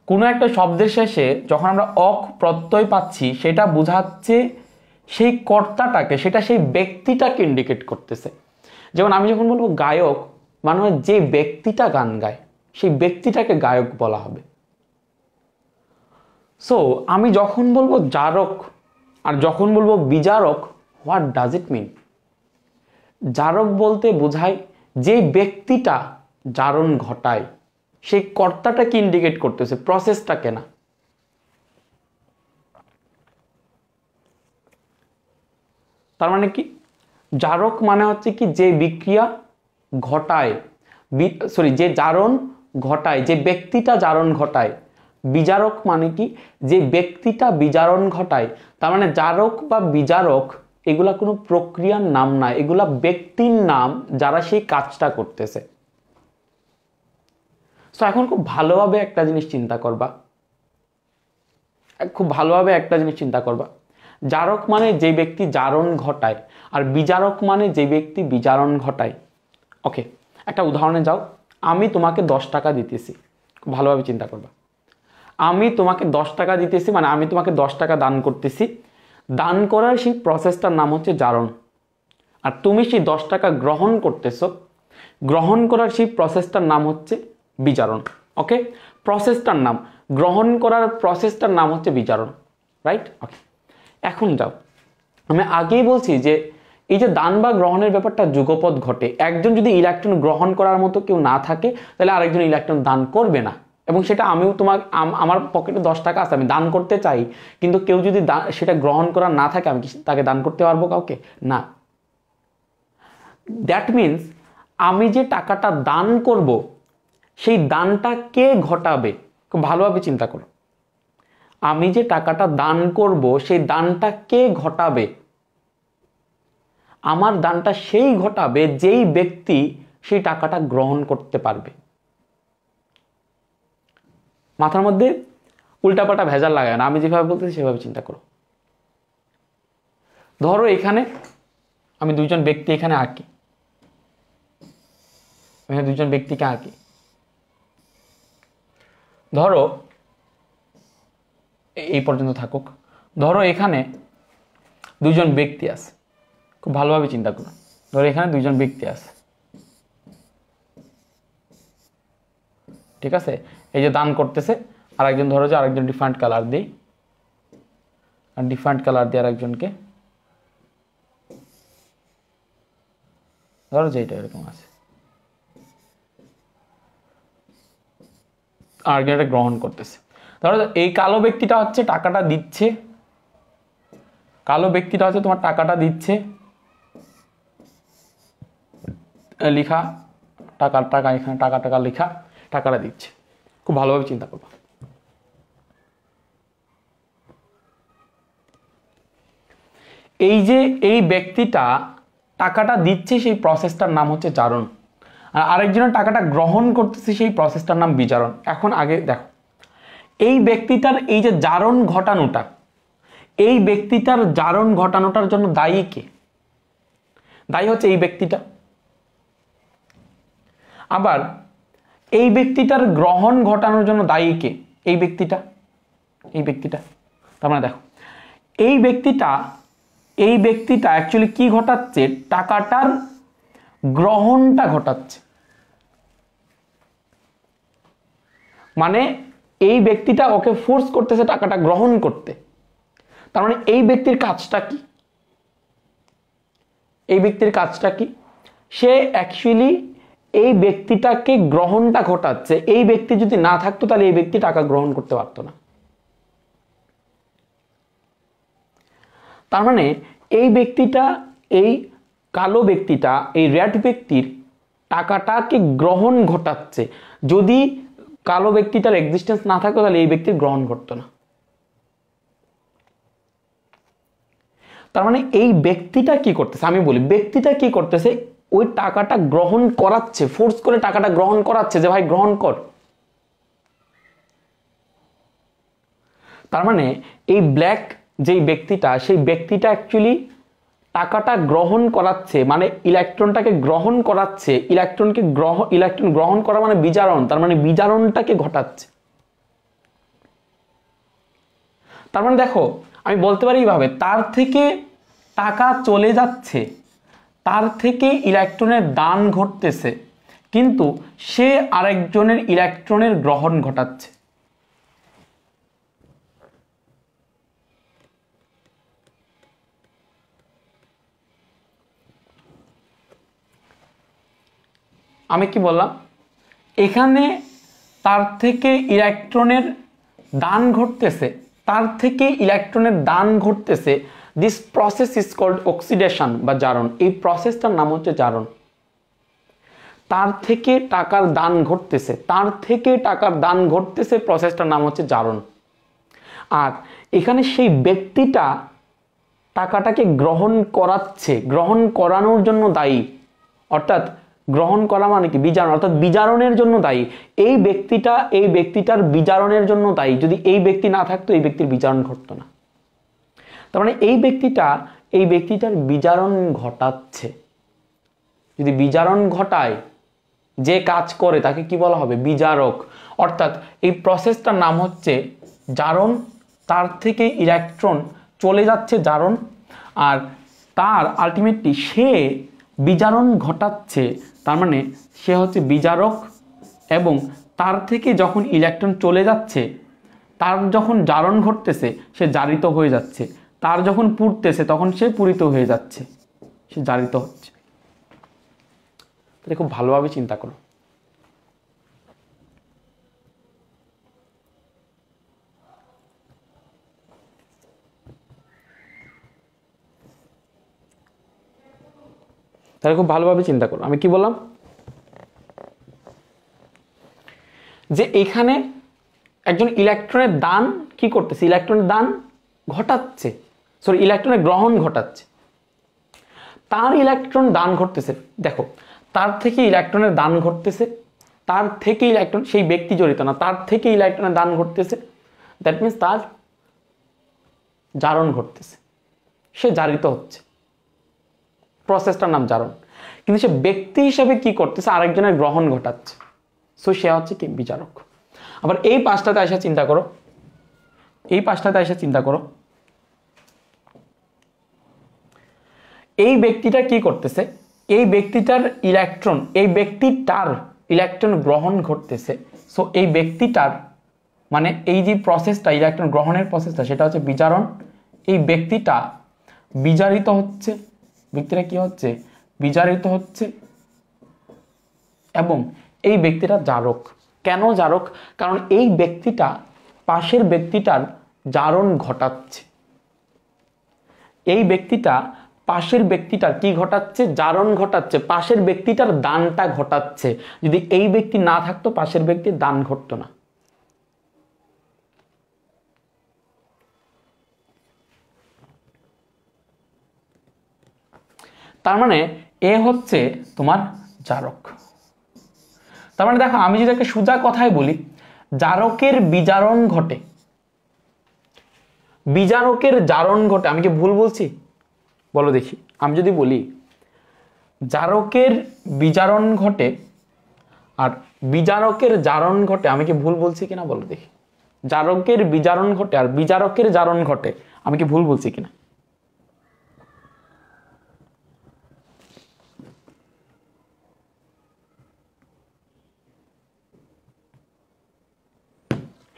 A: কোনো একটা শব্দের শেষে যখন আমরা অক প্রত্যয় পাচ্ছি সেটা বোঝাচ্ছে সেই কর্তাটাকে, সেটা সেই ব্যক্তিটাকে ইন্ডিকেট করতেছে। যেমন আমি যখন বলবো গায়ক, মানে যে ব্যক্তিটা গান গায় সেই ব্যক্তিটাকে গায়ক বলা হবে। সো আমি যখন বলবো জারক আর যখন বলবো বিজারক, হোয়াট ডাজ ইট মিন? জারক বলতে বোঝায় যে ব্যক্তিটা জারণ ঘটায়, সেই কর্তাটাকে ইন্ডিকেট করতেছে, প্রসেসটাকে না। তার মানে কি জারক মানে হচ্ছে কি যে বিক্রিয়া ঘটায়, যে জারণ ঘটায়, যে ব্যক্তিটা জারণ ঘটায়। বিজারক মানে কি যে ব্যক্তিটা বিজারণ ঘটায়। তার মানে জারক বা বিজারক এগুলা কোনো প্রক্রিয়ার নাম না, এগুলা ব্যক্তির নাম যারা সেই কাজটা করতেছে। তো এখন খুব ভালোভাবে একটা জিনিস চিন্তা করবা, খুব ভালোভাবে একটা জিনিস চিন্তা করবা। জারক মানে যে ব্যক্তি জারণ ঘটায়, আর বিজারক মানে যে ব্যক্তি বিজারণ ঘটায়। ওকে, একটা উদাহরণে যাও। আমি তোমাকে 10 টাকা দিতেছি, খুব ভালোভাবে চিন্তা করবা। আমি তোমাকে 10 টাকা দিতেছি, মানে আমি তোমাকে 10 টাকা দান করতেছি। দান করার সেই প্রসেসটার নাম হচ্ছে জারণ। আর তুমি সেই 10 টাকা গ্রহণ করতেছো, গ্রহণ করার সেই প্রসেসটার নাম হচ্ছে বিজারণ। ওকে, প্রসেসটার নাম, গ্রহণ করার প্রসেসটার নাম হচ্ছে বিজারণ, রাইট? ওকে, এখন যাও। আমি আগেই বলছি যে এই যে দান বা গ্রহণের ব্যাপারটা যুগপৎ ঘটে। একজন যদি ইলেকট্রন গ্রহণ করার মতো কেউ না থাকে তাহলে আরেকজন ইলেকট্রন দান করবে না। এবং সেটা আমিও আমার পকেটে 10 টাকা আছে, আমি দান করতে চাই, কিন্তু কেউ যদি সেটা গ্রহণ করার না থাকে আমি কি তাকে দান করতে পারবো কাউকে? না। দ্যাট মিনস আমি যে টাকাটা দান করব সেই দানটা কে ঘটাবে? খুব ভালোভাবে চিন্তা করো। আমি যে টাকাটা দান করব সেই দানটা কে ঘটাবে? আমার দানটা সেই ঘটাবে যেই ব্যক্তি সেই টাকাটা গ্রহণ করতে পারবে। মাথার মধ্যে উল্টাপাল্টা ভেজাল লাগায় না, আমি যেভাবে বলতেছি সেভাবে চিন্তা করো। ধরো এখানে আমি দুইজন ব্যক্তি এখানে আঁকি, দুইজন ব্যক্তিকে আঁকি। ধরো এই পর্যন্ত থাকুক। ধরো এখানে দুইজন ব্যক্তি আছে, খুব ভালোভাবে চিন্তা করো। ধরো এখানে দুইজন ব্যক্তি আছে, ঠিক আছে? এই যে দান করতেছে, আর একজন ধরো যে আরেকজন ডিফারেন্ট কালার দিই, আর ডিফারেন্ট কালার দিয়ে আরেকজনকে ধরো যে এটা এরকম আছে, আরেকজন এটা গ্রহণ করতেছে। ধরো এই কালো ব্যক্তিটা হচ্ছে টাকাটা দিচ্ছে, কালো ব্যক্তিটা হচ্ছে তোমার টাকাটা দিচ্ছে, লিখা টাকা টাকা, এখানে টাকা টাকা লেখা, টাকাটা দিচ্ছে। খুব ভালোভাবে চিন্তা করবো। এই যে এই ব্যক্তিটা টাকাটা দিচ্ছে সেই প্রসেসটার নাম হচ্ছে জারণ, আর আরেকজনের টাকাটা গ্রহণ করতেছে সেই প্রসেসটার নাম বিজারণ। এখন আগে দেখো এই ব্যক্তিটার এই যে জারণ ঘটানোটা, এই ব্যক্তিটার জারণ ঘটানোটার জন্য দায়ী কে? দায়ী হচ্ছে এই ব্যক্তিটা। আবার এই ব্যক্তিটার গ্রহণ ঘটানোর জন্য দায়ী কে? এই ব্যক্তিটা, এই ব্যক্তিটা। তার মানে দেখো এই ব্যক্তিটা অ্যাকচুয়ালি কি ঘটাচ্ছে? টাকাটার গ্রহণটা ঘটাচ্ছে। মানে এই ব্যক্তিটা ওকে ফোর্স করতেছে টাকাটা গ্রহণ করতে। তার মানে এই ব্যক্তির কাজটা কি? এই ব্যক্তির কাজটা কি? সে অ্যাকচুয়ালি এই ব্যক্তিটাকে গ্রহণটা ঘটাচ্ছে। এই ব্যক্তি যদি না থাকতো তাহলে এই ব্যক্তি টাকা গ্রহণ করতে পারতো না। তার মানে এই ব্যক্তিটা এই কালো ব্যক্তিটা এই রেড ব্যক্তির টাকাটাকে গ্রহণ ঘটাচ্ছে। যদি কালো ব্যক্তিটার এক্সিস্টেন্স না থাকতো তাহলে এই ব্যক্তির গ্রহণ ঘটতো না। তার মানে এই ব্যক্তিটা কি করতেছে, আমি বলি ব্যক্তিটা কি করতেছে, ওই টাকাটা গ্রহণ করাচ্ছে, ফোর্স করে টাকাটা গ্রহণ করাচ্ছে যে ভাই গ্রহণ কর। তার মানে এই ব্ল্যাক যেই ব্যক্তিটা, সেই ব্যক্তিটা অ্যাকচুয়ালি টাকাটা গ্রহণ করাচ্ছে, মানে ইলেকট্রনটাকে গ্রহণ করাচ্ছে। ইলেকট্রন গ্রহণ করা মানে বিজারণ, তার মানে বিজারণটাকে ঘটাচ্ছে। তার মানে দেখো আমি বলতে পারি এইভাবে, তার থেকে টাকা চলে যাচ্ছে, তার থেকে ইলেকট্রনের দান ঘটতেছে, কিন্তু সে আরেকজনের ইলেকট্রনের গ্রহণ ঘটাচ্ছে। আমি কি বললাম, এখানে তার থেকে ইলেকট্রনের দান ঘটতেছে, তার থেকে ইলেকট্রনের দান ঘটতেছে। This process is called oxidation বা জারণ। এই প্রসেসটার নাম হচ্ছে জারণ। তার থেকে টাকার দান ঘটতেছে, তার থেকে টাকার দান ঘটতেছে, প্রসেসটার নাম হচ্ছে জারণ। আর এখানে সেই ব্যক্তিটা টাকাটাকে গ্রহণ করাচ্ছে, গ্রহণ করানোর জন্য দায়ী, অর্থাৎ গ্রহণ করা মানে কি বিজারণ, অর্থাৎ বিজারণের জন্য দায়ী। এই ব্যক্তিটার বিজারণের জন্য দায়ী। যদি এই ব্যক্তি না থাকতো এই ব্যক্তির বিজারণ ঘটতো না। তার মানে এই ব্যক্তিটার বিজারণ ঘটাচ্ছে। যদি বিজারণ ঘটায়, যে কাজ করে তাকে কি বলা হবে, বিজারক। অর্থাৎ এই প্রসেসটার নাম হচ্ছে জারণ। তার থেকে ইলেকট্রন চলে যাচ্ছে জারণ, আর তার আলটিমেটলি সে বিজারণ ঘটাচ্ছে, তার মানে সে হচ্ছে বিজারক। এবং তার থেকে যখন ইলেকট্রন চলে যাচ্ছে, তার যখন জারণ ঘটতেছে সে জারিত হয়ে যাচ্ছে, তার যখন পুড়তেছে তখন সে পূরিত হয়ে যাচ্ছে, সে জারিত হচ্ছে। তাহলে খুব ভালোভাবে চিন্তা করো। তাহলে খুব ভালোভাবে চিন্তা করো, আমি কি বললাম, যে এখানে একজন ইলেকট্রনের দান কি করতেছে, ইলেকট্রনের দান ঘটাচ্ছে, সরি ইলেকট্রনের গ্রহণ ঘটাচ্ছে। তার ইলেকট্রন দান ঘটতেছে, দেখো তার থেকে ইলেকট্রনের দান ঘটতেছে, তার থেকে ইলেকট্রন, সেই ব্যক্তি জড়িত না, তার থেকে ইলেকট্রনের দান ঘটতেছে, দ্যাট মিনস তার জারণ ঘটতেছে, সে জারিত হচ্ছে, প্রসেসটার নাম জারণ। কিন্তু সে ব্যক্তি হিসেবে কি করতেছে, আরেকজনের গ্রহণ ঘটাচ্ছে, সো সে হচ্ছে কি বিচারক। আবার এই পাঁচটাতে এসে চিন্তা করো, এই পাঁচটাতে এসে চিন্তা করো, এই ব্যক্তিটা কি করতেছে, এই ব্যক্তিটার ইলেকট্রন, এই ব্যক্তিটার ইলেকট্রন গ্রহণ ঘটতেছে। সো এই ব্যক্তিটার মানে এই যে প্রসেসটা, ইলেকট্রন গ্রহণের প্রসেসটা, সেটা হচ্ছে বিজারণ। এই ব্যক্তিটা বিজারিত হচ্ছে, ব্যক্তিটা কি হচ্ছে, বিজারিত হচ্ছে, এবং এই ব্যক্তিটা জারক। কেন জারক? কারণ এই ব্যক্তিটা পাশের ব্যক্তিটার জারণ ঘটাচ্ছে। এই ব্যক্তিটা পাশের ব্যক্তিটার কি ঘটাচ্ছে, জারণ ঘটাচ্ছে, পাশের ব্যক্তিটার দানটা ঘটাচ্ছে। যদি এই ব্যক্তি না থাকতো পাশের ব্যক্তির দান ঘটতো না। তার মানে এ হচ্ছে তোমার জারক। তার মানে দেখো, আমি যদি একটা সোজা কথায় বলি, জারকের বিজারণ ঘটে, বিজারকের জারণ ঘটে, আমি কি ভুল বলছি বলো দেখি? আমি যদি বলি জারকের বিজারণ ঘটে আর বিজারকের জারণ ঘটে, আমি কি ভুল বলছি কিনা বলো দেখি? জারকের বিজারণ ঘটে আর বিজারকের জারণ ঘটে, আমি কি ভুল বলছি কিনা?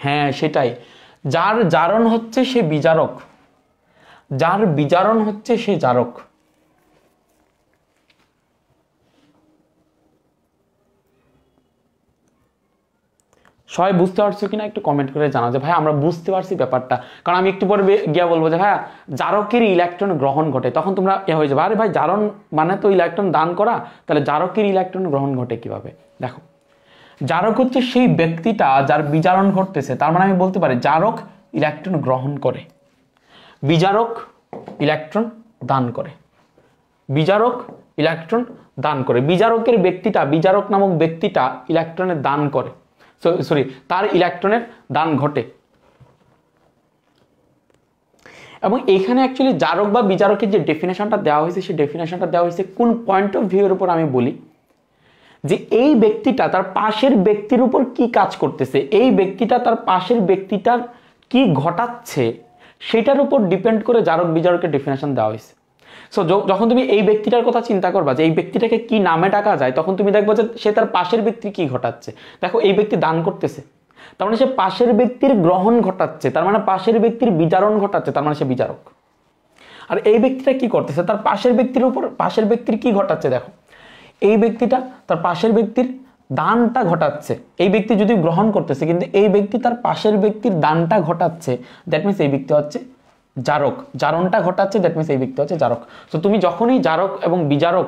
A: হ্যাঁ সেটাই, যার জারণ হচ্ছে সে বিজারক, যার বিজারণ হচ্ছে সে জারক। সবাই বুঝতে পারছো কিনা একটু কমেন্ট করে জানাও যে ভাই আমরা বুঝতে পারছি ব্যাপারটা। কারণ আমি একটু পরে গিয়া বলবো যে ভাইয়া জারকের ইলেকট্রন গ্রহণ ঘটে, তখন তোমরা হয়ে যাবে আরে ভাই জারণ মানে তো ইলেকট্রন দান করা, তাহলে জারকের ইলেকট্রন গ্রহণ ঘটে কিভাবে। দেখো জারক হচ্ছে সেই ব্যক্তিটা যার বিজারণ ঘটতেছে, তার মানে আমি বলতে পারি জারক ইলেকট্রন গ্রহণ করে, বিজারক ইলেকট্রন দান করে, বিজারক ইলেকট্রন দান করে। বিজারকের ব্যক্তিটা, বিজারক নামক ব্যক্তিটা ইলেকট্রনের দান করে, সরি তার ইলেকট্রনের দান ঘটে। এবং এখানে অ্যাকচুয়ালি জারক বা বিজারকের যে ডেফিনেশনটা দেওয়া হয়েছে, সেই ডেফিনেশনটা দেওয়া হয়েছে কোন পয়েন্ট অফ ভিউ এর উপর আমি বলি যে এই ব্যক্তিটা তার পাশের ব্যক্তির উপর কি কাজ করতেছে, এই ব্যক্তিটা তার পাশের ব্যক্তিটার কি ঘটাচ্ছে সেটার উপর ডিপেন্ড করে জারক বিজারকের ডেফিনেশন দেওয়া হয়েছে। সো যখন তুমি এই ব্যক্তিটার কথা চিন্তা করবা যে এই ব্যক্তিটাকে কি নামে ডাকা যায়, তখন তুমি দেখবো যে সে তার পাশের ব্যক্তির কি ঘটাচ্ছে। দেখো এই ব্যক্তি দান করতেছে, তার মানে সে পাশের ব্যক্তির গ্রহণ ঘটাচ্ছে, তার মানে পাশের ব্যক্তির বিজারণ ঘটাচ্ছে, তার মানে সে বিজারক। আর এই ব্যক্তিটা কি করতেছে, তার পাশের ব্যক্তির উপর পাশের ব্যক্তির কি ঘটাচ্ছে, দেখো এই ব্যক্তিটা তার পাশের ব্যক্তির দানটা ঘটাচ্ছে। এই ব্যক্তি যদি গ্রহণ করতেছে কিন্তু এই ব্যক্তি তার পাশের ব্যক্তির দানটা ঘটাচ্ছে, দ্যাট মিনস এই ব্যক্তি হচ্ছে জারক, জারণটা ঘটাচ্ছে, দ্যাট মিনস এই ব্যক্তি হচ্ছে জারক। তো তুমি যখনই জারক এবং বিজারক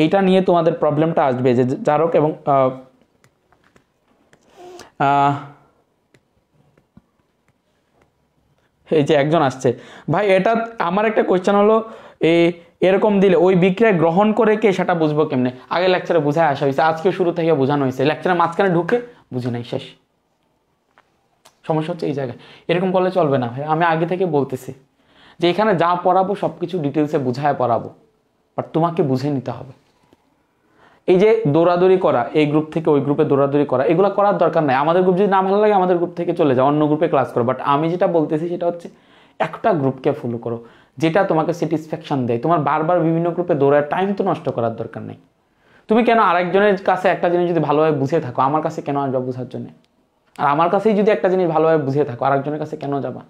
A: এইটা নিয়ে তোমাদের প্রবলেমটা আসবে যে জারক এবং এই যে একজন আসছে ভাই, এটা আমার একটা কোয়েশ্চেন হলো এরকম দিলে ওই বিক্রিয়া গ্রহণ করে কে সেটা বুঝবো কেমনে? আগে লেকচারে বুঝায় আসা হয়েছে, আজকে শুরু থেকে বোঝানো হয়েছে, লেকচারের মাঝখানে ঢুকে বুঝি নাই, শেষ। সমস্যা হচ্ছে এই জায়গায়, এরকম করলে চলবে না ভাই। আমি আগে থেকে বলতেছি যে এখানে যা পড়াবো সবকিছু ডিটেলসে বুঝায় পড়াবো, বাট তোমাকে বুঝে নিতে হবে। এই যে দৌড়াদৌড়ি করা, এই গ্রুপ থেকে ওই গ্রুপে দৌড়াদৌড়ি করা, এগুলো করার দরকার নাই। আমাদের গ্রুপ যদি না ভালো লাগে আমাদের গ্রুপ থেকে চলে যাও, অন্য গ্রুপে ক্লাস করো। বাট আমি যেটা বলতেছি সেটা হচ্ছে একটা গ্রুপকে ফলো করো যেটা তোমাকে স্যাটিসফ্যাকশন দেয়। তোমার বারবার বিভিন্ন গ্রুপে দৌড়ায় টাইম তো নষ্ট করার দরকার নেই। তুমি কেন আরেকজনের কাছে একটা জিনিস যদি ভালোভাবে বুঝে থাকো, আমার কাছে কেন আসবা বোঝার জন্য? আর আমার কাছেই যদি একটা জিনিস ভালোভাবে বুঝে থাকো, আরেকজনের কাছে কেন যাবা?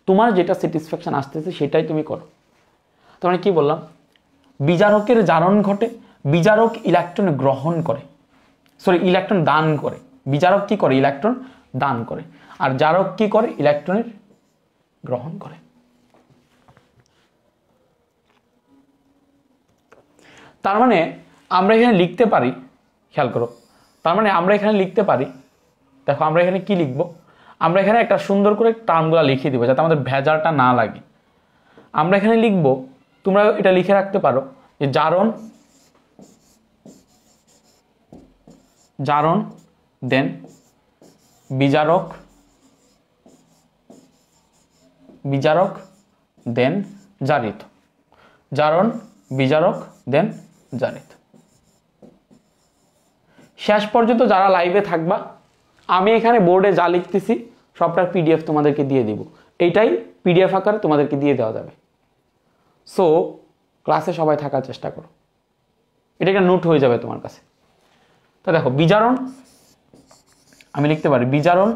A: তোমার যেটা স্যাটিসফ্যাকশন আসতেছে সেটাই তুমি করো। তো মানে কি বললাম, বিজারকের জারণ ঘটে, বিজারক ইলেকট্রন গ্রহণ করে, সরি ইলেকট্রন দান করে। বিজারক কি করে? ইলেকট্রন দান করে। আর জারক কি করে? ইলেকট্রনের গ্রহণ করে। তার মানে আমরা এখানে লিখতে পারি, খেয়াল করো, তার মানে আমরা এখানে লিখতে পারি, দেখো আমরা এখানে কি লিখবো, আমরা এখানে একটা সুন্দর করে টার্মগুলো লিখে দিব যাতে আমাদের ভেজালটা না লাগে। আমরা এখানে লিখব, তোমরা এটা লিখে রাখতে পারো যে জারণ, জারণ দেন বিজারক, বিজারক দেন জারিত, জারণ বিজারক দেন জারিত। শেষ পর্যন্ত যারা লাইভে থাকবা, আমি এখানে বোর্ডে যা লিখতেছি সবটার পিডিএফ তোমাদেরকে দিয়ে দিব, এইটাই পিডিএফ আকারে তোমাদেরকে দিয়ে দেওয়া যাবে। সো ক্লাসে সবাই থাকার চেষ্টা করো, এটা একটা নোট হয়ে যাবে তোমার কাছে। তো দেখো বিজারণ আমি লিখতে পারি, বিজারণ,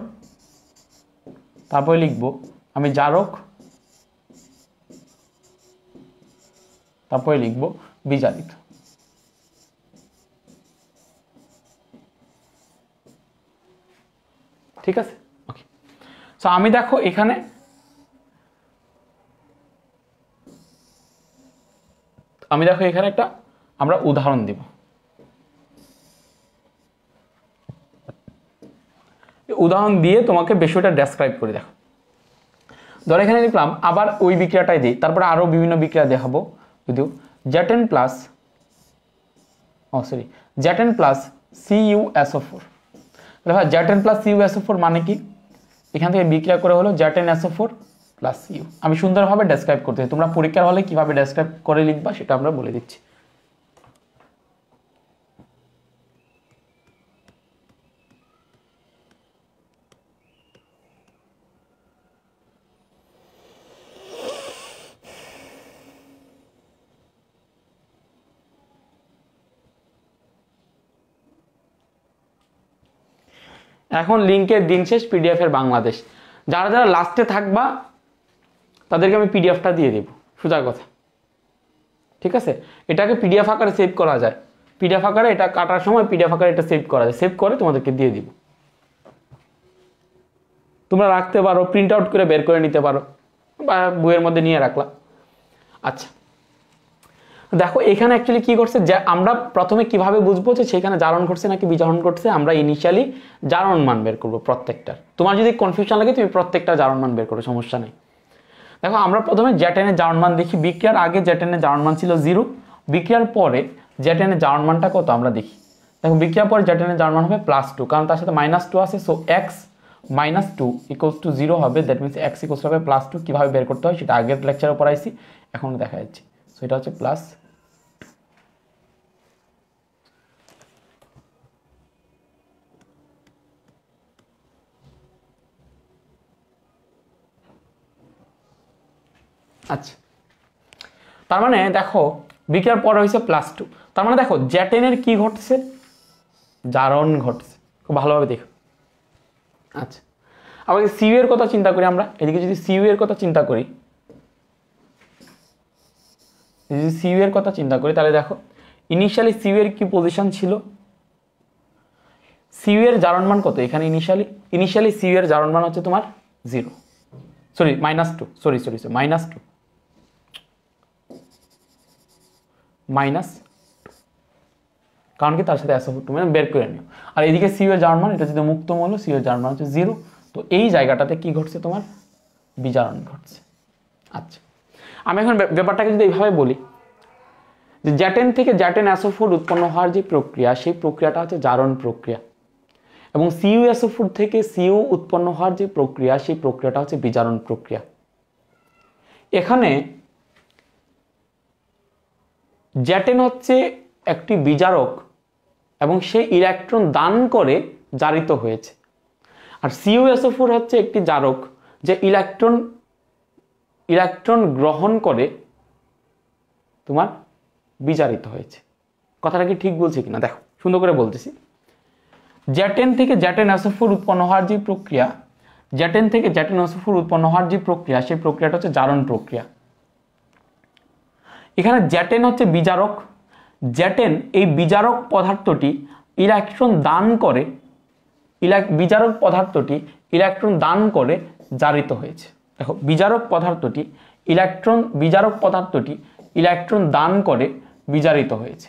A: তারপরে লিখবো আমি জারক, তারপরে লিখবো বিজারিত। ঠিক আছে, ওকে। সো আমি দেখো এখানে একটা আমরা উদাহরণ দিব। উদাহরণ দিয়ে তোমাকে বিষয়টা ডেসক্রাইব করে দেখো। ধর এখানে লিখলাম, আবার ওই বিক্রিয়াটাই দিই, তারপরে আরো বিভিন্ন বিক্রিয়া দেখাবো। যদিও জ্যাটেন প্লাস জ্যাটেন প্লাস CuSO4, তাহলে জ্যাটেন প্লাস CuSO4 মানে কি? এখান থেকে বিক্রিয়া করে হলো জ্যাটেন SO4 প্লাস Cu। আমি সুন্দরভাবে ডেসক্রাইব করতে চাই, তোমরা পরীক্ষার হলে কিভাবে ডেসক্রাইব করে লিখবা সেটা আমরা বলে দিচ্ছি। এখন লিঙ্কের দিন শেষ, পিডিএফ এর বাংলাদেশ। যারা যারা লাস্টে থাকবা তাদেরকে আমি পিডিএফটা দিয়ে দেব, সোজা কথা। ঠিক আছে, এটাকে পিডিএফ আকারে সেভ করা যায়, পিডিএফ আকারে এটা কাটার সময় পিডিএফ আকারে এটা সেভ করা যায়, সেভ করে তোমাদেরকে দিয়ে দিব। তোমরা রাখতে পারো, প্রিন্ট আউট করে বের করে নিতে পারো, বা বইয়ের মধ্যে নিয়ে রাখলা। আচ্ছা দেখো এখানে অ্যাকচুয়ালি কি করছে, যে আমরা প্রথমে কিভাবে বুঝবো যে সেখানে জারণ ঘটছে নাকি বিজারণ ঘটছে? আমরা ইনিশিয়ালি জারণ মান বের করবো প্রত্যেকটার। তোমার যদি কনফিউশন লাগে তুমি প্রত্যেকটা জারণ মান বের করো, সমস্যা নেই। দেখো আমরা প্রথমে জ্যাটেনের জারণ মান দেখি। বিক্রিয়ার আগে জ্যাটেনের জারণ মান ছিল 0, বিক্রিয়ার পরে জ্যাটেনের জারণ মানটা কত আমরা দেখি। দেখো বিক্রিয়ার পরে জ্যাটেনের জারণ মান হবে +2, কারণ তার সাথে -2 আছে, সো x -2 = 0 হবে, দ্যাট মিনস x = হবে +2। কীভাবে বের করতে হয় সেটা আগের লেকচারে পড়াইছি, এখন দেখা যাচ্ছে। সো এটা হচ্ছে প্লাস, আচ্ছা তার মানে দেখো বিক্রিয়ার পরে হয়েছে +2, তার মানে দেখো জ্যাটেনের কি ঘটছে, জারণ ঘটছে। খুব ভালোভাবে দেখো। আচ্ছা আবার সিইউ এর কথা চিন্তা করি আমরা, এদিকে যদি সিইউ এর কথা চিন্তা করি, যদি সিইউ এর কথা চিন্তা করি তাহলে দেখো ইনিশিয়ালি সিইউ এর কি পজিশন ছিল, সিইউ এর জারণ মান কত এখানে? ইনিশিয়ালি সিইউ এর জারণ মান হচ্ছে তোমার 0, সরি -2, সরি -2, কারণ কি তার সাথে SO4 তুমি বের করে নিও। আর এদিকে সিইউ এর জারণ মান, এটা যদি মুক্ত মৌল, সিইউ এর জারণ মান হচ্ছে 0, তো এই জায়গাটাতে কি ঘটছে তোমার? বিজারণ ঘটছে। আচ্ছা আমি এখন ব্যাপারটাকে যদি এইভাবে বলি যে জ্যাটেন থেকে জ্যাটেন SO4 উৎপন্ন হওয়ার যে প্রক্রিয়া, সেই প্রক্রিয়াটা হচ্ছে জারণ প্রক্রিয়া, এবং সিইউ SO4 থেকে সিইউ উৎপন্ন হওয়ার যে প্রক্রিয়া, সেই প্রক্রিয়াটা হচ্ছে বিজারণ প্রক্রিয়া। এখানে জ্যাটেন হচ্ছে একটি বিজারক এবং সে ইলেকট্রন দান করে জারিত হয়েছে, আর সিইউ SO4 হচ্ছে একটি জারক যে ইলেকট্রন গ্রহণ করে তোমার বিজারিত হয়েছে। কথাটা কি ঠিক বলছি কিনা দেখো, সুন্দর করে বলতেছি। জ্যাটেন থেকে জ্যাটেন SO4 উৎপন্ন হওয়ার যে প্রক্রিয়া, জ্যাটেন থেকে জ্যাটেন SO4 উৎপন্ন হওয়ার যে প্রক্রিয়া, সেই প্রক্রিয়াটা হচ্ছে জারণ প্রক্রিয়া। এখানে জ্যাটেন হচ্ছে বিজারক, জ্যাটেন এই বিজারক পদার্থটি ইলেকট্রন দান করে, বিজারক পদার্থটি ইলেকট্রন দান করে জারিত হয়েছে। দেখো বিজারক পদার্থটি ইলেকট্রন দান করে জারিত হয়েছে।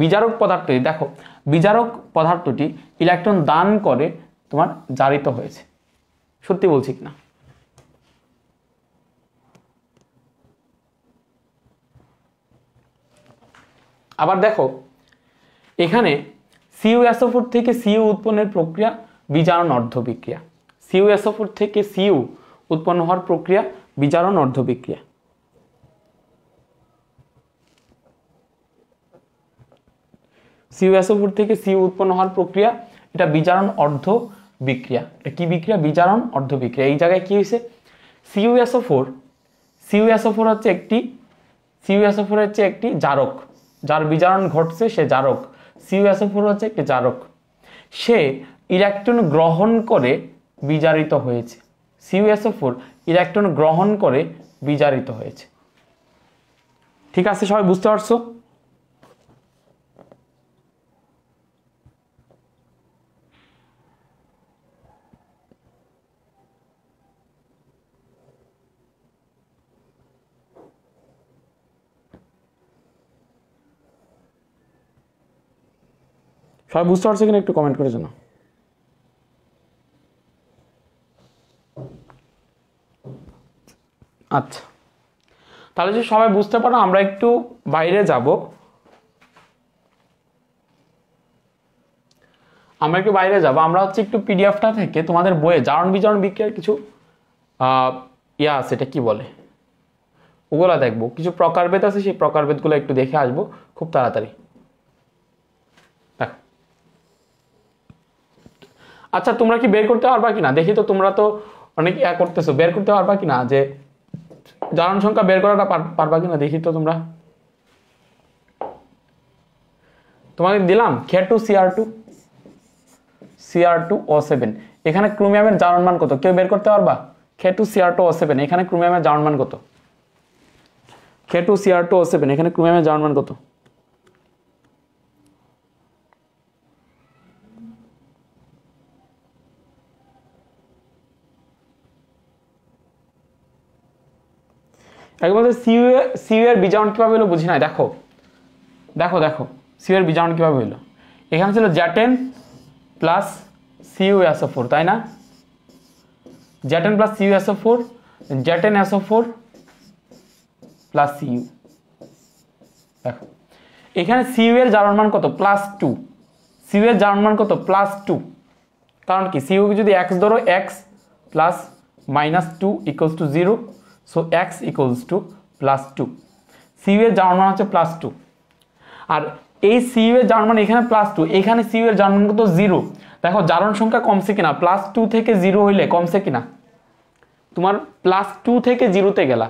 A: বিজারক পদার্থটি, দেখো বিজারক পদার্থটি ইলেকট্রন দান করে তোমার জারিত হয়েছে। সত্যি বলছি কিনা? আবার দেখো এখানে সিইউ SO4 থেকে সিইউ উৎপন্নের প্রক্রিয়া বিজারণ অর্ধ বিক্রিয়া, সিইউ SO4 থেকে সিইউ উৎপন্ন হওয়ার প্রক্রিয়া বিজারণ অর্ধ বিক্রিয়া। সিইউ SO4 থেকে সিইউ উৎপন্ন হওয়ার প্রক্রিয়া, এটা বিজারণ অর্ধ বিক্রিয়া। কি বিক্রিয়া? বিজারণ অর্ধ বিক্রিয়া। এই জায়গায় কি হয়েছে? সিইউ SO4 হচ্ছে একটি জারক, যার বিজারণ ঘটছে, সে জারক। সিইউ SO4 হচ্ছে একটি জারক, সে ইলেকট্রন গ্রহণ করে বিজারিত হয়েছে। সিইউ SO4 ইলেকট্রন গ্রহণ করে বিজারিত হয়েছে। ঠিক আছে, সবাই বুঝতে পারছো? সবাই বুঝতে পারছো কিনা একটু কমেন্ট করে জানাও। আচ্ছা তাহলে যদি সবাই বুঝতে পারো, আমরা একটু বাইরে যাব। আমরা হচ্ছে একটু পিডিএফটা থেকে তোমাদের বইয়ে জারণ বিজারণ বিক্রিয়ার কিছু আছে, এটা কি বলে, ওগুলা দেখবো। কিছু প্রকারভেদ আছে, সেই প্রকারভেদগুলো একটু দেখে আসবো খুব তাড়াতাড়ি। আচ্ছা তোমরা কি বের করতে পারবা কিনা দেখি তো, তোমরা তো অনেক করতেছো, বের করতে পারবা কিনা যে জারণ সংখ্যা বের করাটা পারবা কিনা দেখি তো তোমরা। তোমাদের দিলাম K2Cr2O7, এখানে ক্রোমিয়ামের জারণ মান কত কেউ বের করতে পারবা? K2Cr2O7, এখানে ক্রোমিয়ামের জারণ মান কত? K2Cr2O7, এখানে ক্রোমিয়ামের জারণ মান কত? এখন বলতে সিইউ এর বিজারণ কিভাবে হলো বুঝি নাই। দেখো দেখো দেখো সিইউ এর বিজারণ কিভাবে হলো, এখানে ছিল জ্যাটেন প্লাস CuSO4 তাই না, জ্যাটেন প্লাস CuSO4, জ্যাটেন SO4 প্লাস Cu। দেখো এখানে Cu এর জারণ মান কত +2, Cu এর জারণ মান কত +2, কারণ কি Cu কে যদি x ধরো x plus -2 equals to 0, so x equals to +2। Cu এর জারণ মান হচ্ছে +2, আর এই Cu এর জারণ মান এখানে +2, এখানে Cu এর জারণ মান কত 0। দেখো জারণ সংখ্যা কমছে কিনা, +2 থেকে 0 হইলে কমছে কিনা, তোমার +2 থেকে 0 তে গেলা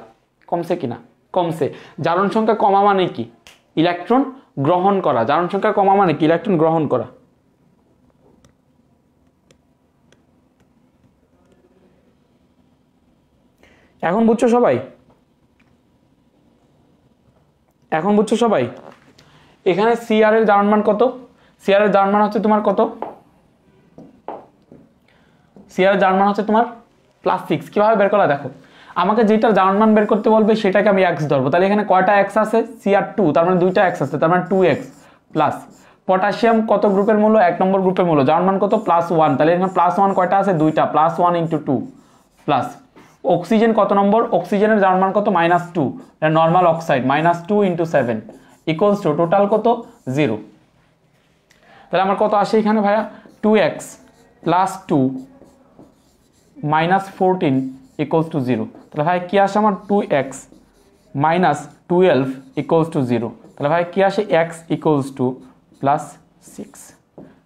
A: কমছে কিনা, কমছে। জারণ সংখ্যা কমা মানে কি, ইলেকট্রন গ্রহণ করা, জারণ সংখ্যা কমা মানে কি ইলেকট্রন গ্রহণ করা। এখন বুঝছো সবাই, এখন বুঝছো সবাই। এখানে Cr এর জারণ মান কত, Cr এর জারণ মান হচ্ছে তোমার কত, Cr এর জারণ মান হচ্ছে তোমার +6। কিভাবে বের করা দেখো, আমাকে যেটা জারণ মান বের করতে বলবে সেটাকে আমি x ধরবো, তাহলে এখানে কয়টা x আছে Cr2, তার মানে দুইটা x আছে, তার মানে 2x প্লাস পটাশিয়াম কত গ্রুপের মূল্য, 1 নম্বর গ্রুপের মূল্য, জারণ মান কত +1, তাহলে এখানে +1 কয়টা আছে দুইটা, +1 × 2 প্লাস অক্সিজেন কত নম্বর, অক্সিজেনের জারণ মান কত -2, এটা normal oxide, -2 × 7 equals to total কত 0। তাহলে আমার কত আসে এখানে ভাইয়া 2x + 2 -14 ইকুয়ালস টু 0। তাহলে ভাই কি আসে আমার 2x - 12 ইকুয়ালস টু 0। তাহলে ভাই কি আসে x ইকুয়ালস টু +6।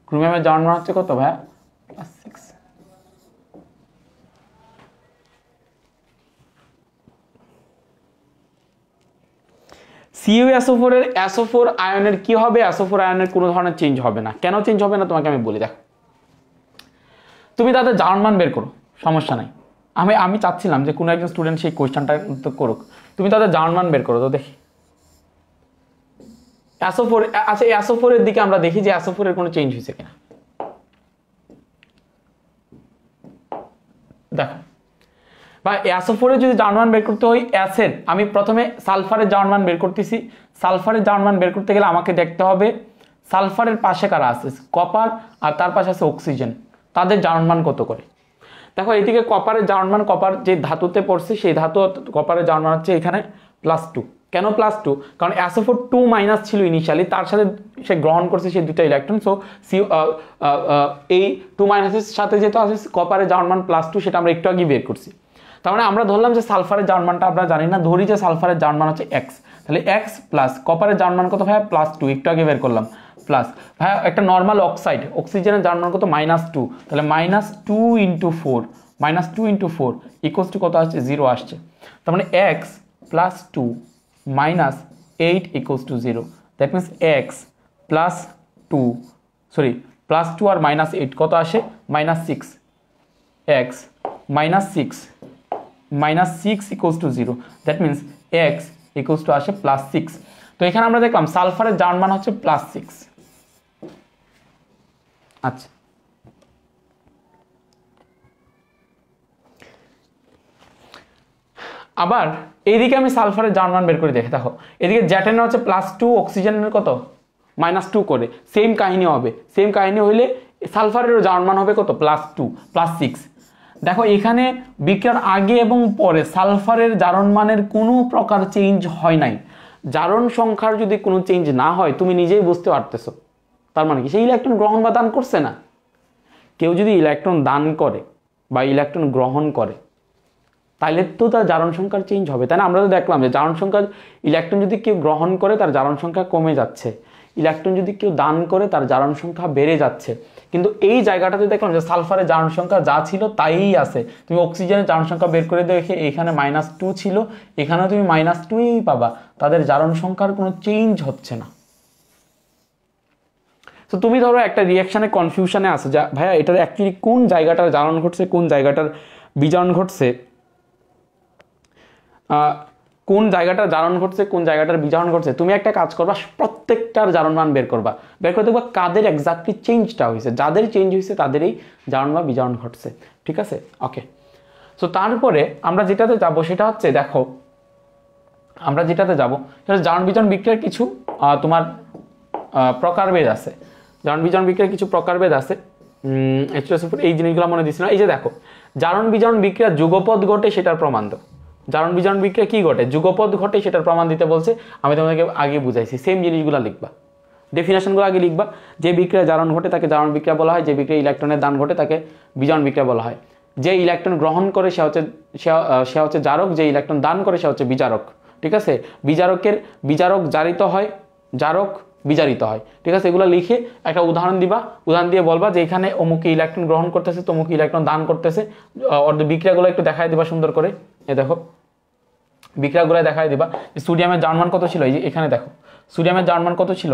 A: ক্রোমিয়ামের জারণ মান হচ্ছে কত ভাইয়া +6। CuSO4 এর SO4 আয়নের কি হবে, SO4 আয়নের কোনো ধরনের চেঞ্জ হবে না। কেন চেঞ্জ হবে না তোমাকে আমি বলি, দেখো তুমি তাদের জারণ মান বের করো, সমস্যা নাই, আমি চাচ্ছিলাম যে কোনো একজন স্টুডেন্ট সেই কোয়েশ্চেনটা করুক, তুমি তাদের জারণ মান বের করো তো দেখি। SO4 আচ্ছা SO4 এর দিকে আমরা দেখি যে SO4 এর কোনো চেঞ্জ হয়েছে কিনা। দেখো বা SO4 এর যদি জারণ মান বের করতে হয় অ্যাসের, আমি প্রথমে সালফারের জারণ মান বের করতেছি। সালফারের জারণ মান বের করতে গেলে আমাকে দেখতে হবে সালফারের পাশে কারা আছে, কপার, আর তার পাশে আছে অক্সিজেন, তাদের জারণ মান কত করে। দেখো এইদিকে কপারের জারণ মান, কপার যে ধাতুতে পড়ছে সেই ধাতু কপারের জারণ মান হচ্ছে এখানে +2। কেন +2, কারণ SO4 2- ছিল ইনিশিয়ালি, তার সাথে সে গ্রহণ করছে সেই দুটো ইলেকট্রন, সো এই 2- এর সাথে যেহেতু আছে কপারের জারণ মান +2, সেটা আমরা একটু আগে বের করছি। তার মানে আমরা ধরলাম যে সালফারের জারণ মানটা আমরা জানি না, ধরি যে সালফারের জারণ মান হচ্ছে x, তাহলে x প্লাস কপারের জারণ মান কত ভাইয়া +2, একটু আগে বের করলাম, প্লাস ভাইয়া একটা নর্মাল অক্সাইড, অক্সিজেনের জারণ মান কত -2, তাহলে -2 × 4 -2 × 4 ইকুয়ালস টু কত আসছে 0 আসছে। তার মানে x + 2 - 8 equals to 0, that means x +2 sorry +2 আর -8 কত আসে -6, x -6 equals to 0, that means x equals to আসে +6। তো এখানে আমরা দেখলাম সালফারের জারণ মান হচ্ছে +6। আচ্ছা আবার এইদিকে আমি সালফারের জারণ মান বের করে দেখে, দেখো এদিকে জ্যাটেনের হচ্ছে +2, অক্সিজেনের কত -2 করে, সেম কাহিনী হবে, সেম কাহিনী হইলে সালফারেরও জারণ মান হবে কত +2 +6। দেখো এখানে বিক্রিয়ার আগে এবং পরে সালফারের জারণ মানের কোনো প্রকার চেঞ্জ হয় নাই। জারণ সংখ্যার যদি কোনো চেঞ্জ না হয় তুমি নিজেই বুঝতে পারতেছো, তার মানে কি সেই ইলেকট্রন গ্রহণ বা দান করছে না। কেউ যদি ইলেকট্রন দান করে বা ইলেকট্রন গ্রহণ করে তাহলে তো তার জারণ সংখ্যার চেঞ্জ হবে, তাই না। আমরা তো দেখলাম যে জারণ সংখ্যা, ইলেকট্রন যদি কেউ গ্রহণ করে তার জারণ সংখ্যা কমে যাচ্ছে, ইলেকট্রন যদি কেউ দান করে তার জারণ সংখ্যা বেড়ে যাচ্ছে। কিন্তু এই জায়গাটাতে দেখলাম যে সালফারের জারণ সংখ্যা যা ছিল তাই আছে। তুমি অক্সিজেনের জারণ সংখ্যা বের করে দেখে এখানে -2 ছিল, এখানেও তুমি -2ই পাবা, তাদের জারণ সংখ্যার কোনো চেঞ্জ হচ্ছে না। তো তুমি ধরো একটা রিঅ্যাকশনে কনফিউশনে আছে যা ভাইয়া এটার অ্যাকচুয়ালি কোন জায়গাটার জারণ ঘটছে, কোন জায়গাটার বিজারণ ঘটছে, কোন জায়গাটার জারণ ঘটছে, কোন জায়গাটার বিজারণ ঘটছে। তুমি একটা কাজ করবা, প্রত্যেকটার জারণ মান বের করবা, বের করে দেখবা কাদের এক্স্যাক্টলি চেঞ্জটা হয়েছে, যাদের চেঞ্জ হয়েছে তাদেরই জারণ বা বিজারণ ঘটছে, ঠিক আছে। ওকে, সো তারপরে আমরা যেটাতে যাবো সেটা হচ্ছে দেখো আমরা যেটাতে যাব সেটা জারণ বিজারণ বিক্রিয়ার কিছু তোমার প্রকারভেদ আছে। জারণ বিজারণ বিক্রিয়ার কিছু প্রকারভেদ আছে। এই জিনিসগুলো মনে দিচ্ছি না। এই যে দেখো, জারণ বিজারণ বিক্রিয়া যুগপদ ঘটে সেটার প্রমাণ দাও। জারণ বিজারণ বিক্রিয়া কি ঘটে? যুগপদ ঘটে সেটার প্রমাণ দিতে বলছে। আমি তোমাদেরকে আগে বুঝাইছি, সেম জিনিসগুলো লিখবা, ডেফিনেশনগুলো আগে লিখবা। যে বিক্রিয়া জারণ ঘটে তাকে জারণ বিক্রিয়া বলা হয়, যে বিক্রিয়া ইলেকট্রনের দান ঘটে তাকে বিজারণ বিক্রিয়া বলা হয়। যে ইলেকট্রন গ্রহণ করে সে হচ্ছে জারক, যে ইলেকট্রন দান করে সে হচ্ছে বিজারক। ঠিক আছে, বিজারক জারিত হয়, জারক বিজারিত হয়। ঠিক আছে, এগুলো লিখে একটা উদাহরণ দিবা, উদাহরণ দিয়ে বলবা যে এখানে অমুকে ইলেকট্রন গ্রহণ করতেছে, তমুকে ইলেকট্রন দান করতেছে। বিক্রিয়াগুলো একটু দেখাই দিবা সুন্দর করে। এ দেখো বিক্রিয়াগুলো দেখাই দিবা। সোডিয়ামের জারণ মান কত ছিল? এই যে এখানে দেখো সোডিয়ামের জারণ মান কত ছিল?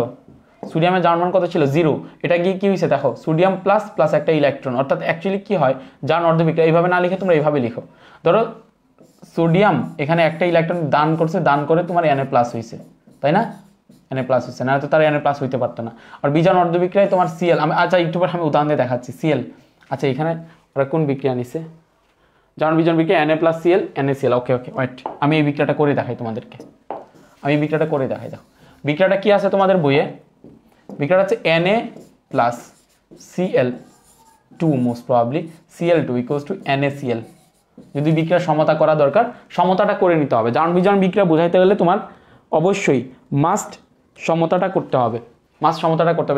A: সোডিয়ামের জারণ মান কত ছিল? 0। এটা গিয়ে কি হয়েছে দেখো, সোডিয়াম প্লাস প্লাস একটা ইলেকট্রন, অর্থাৎ অ্যাকচুয়ালি কি হয়, জারণ অর্ধবিক্রিয়া। এইভাবে না লিখে তোমরা এইভাবে লিখো। ধরো সোডিয়াম এখানে একটা ইলেকট্রন দান করছে, দান করে তোমার Na প্লাস হয়েছে, তাই না? Na প্লাস হয়েছে, না তো তার Na প্লাস হইতে পারতো না। আর বিজারণ অর্ধবিক্রিয়ায় তোমার Cl, আচ্ছা একটু পর আমি উদাহরণ দিয়ে দেখাচ্ছি। Cl, আচ্ছা এখানে ওরা কোন বিক্রিয়া নিছে? জারণ বিজারণ বিক্রিয়া Na plus Cl NaCl। Okay wait, আমি এই বিক্রিয়াটা করে দেখাই তোমাদেরকে। দেখো বিক্রিয়াটা কি আছে তোমাদের বইয়ে? বিক্রিয়াটা হচ্ছে Na plus Cl2, most probably Cl2 equals to NaCl। যদি বিক্রিয়া সমতা করা দরকার, সমতাটা করে নিতে হবে। জারণ বিজারণ বিক্রিয়া বোঝাইতে গেলে তোমার অবশ্যই মাস্ট সমতাটা করতে হবে।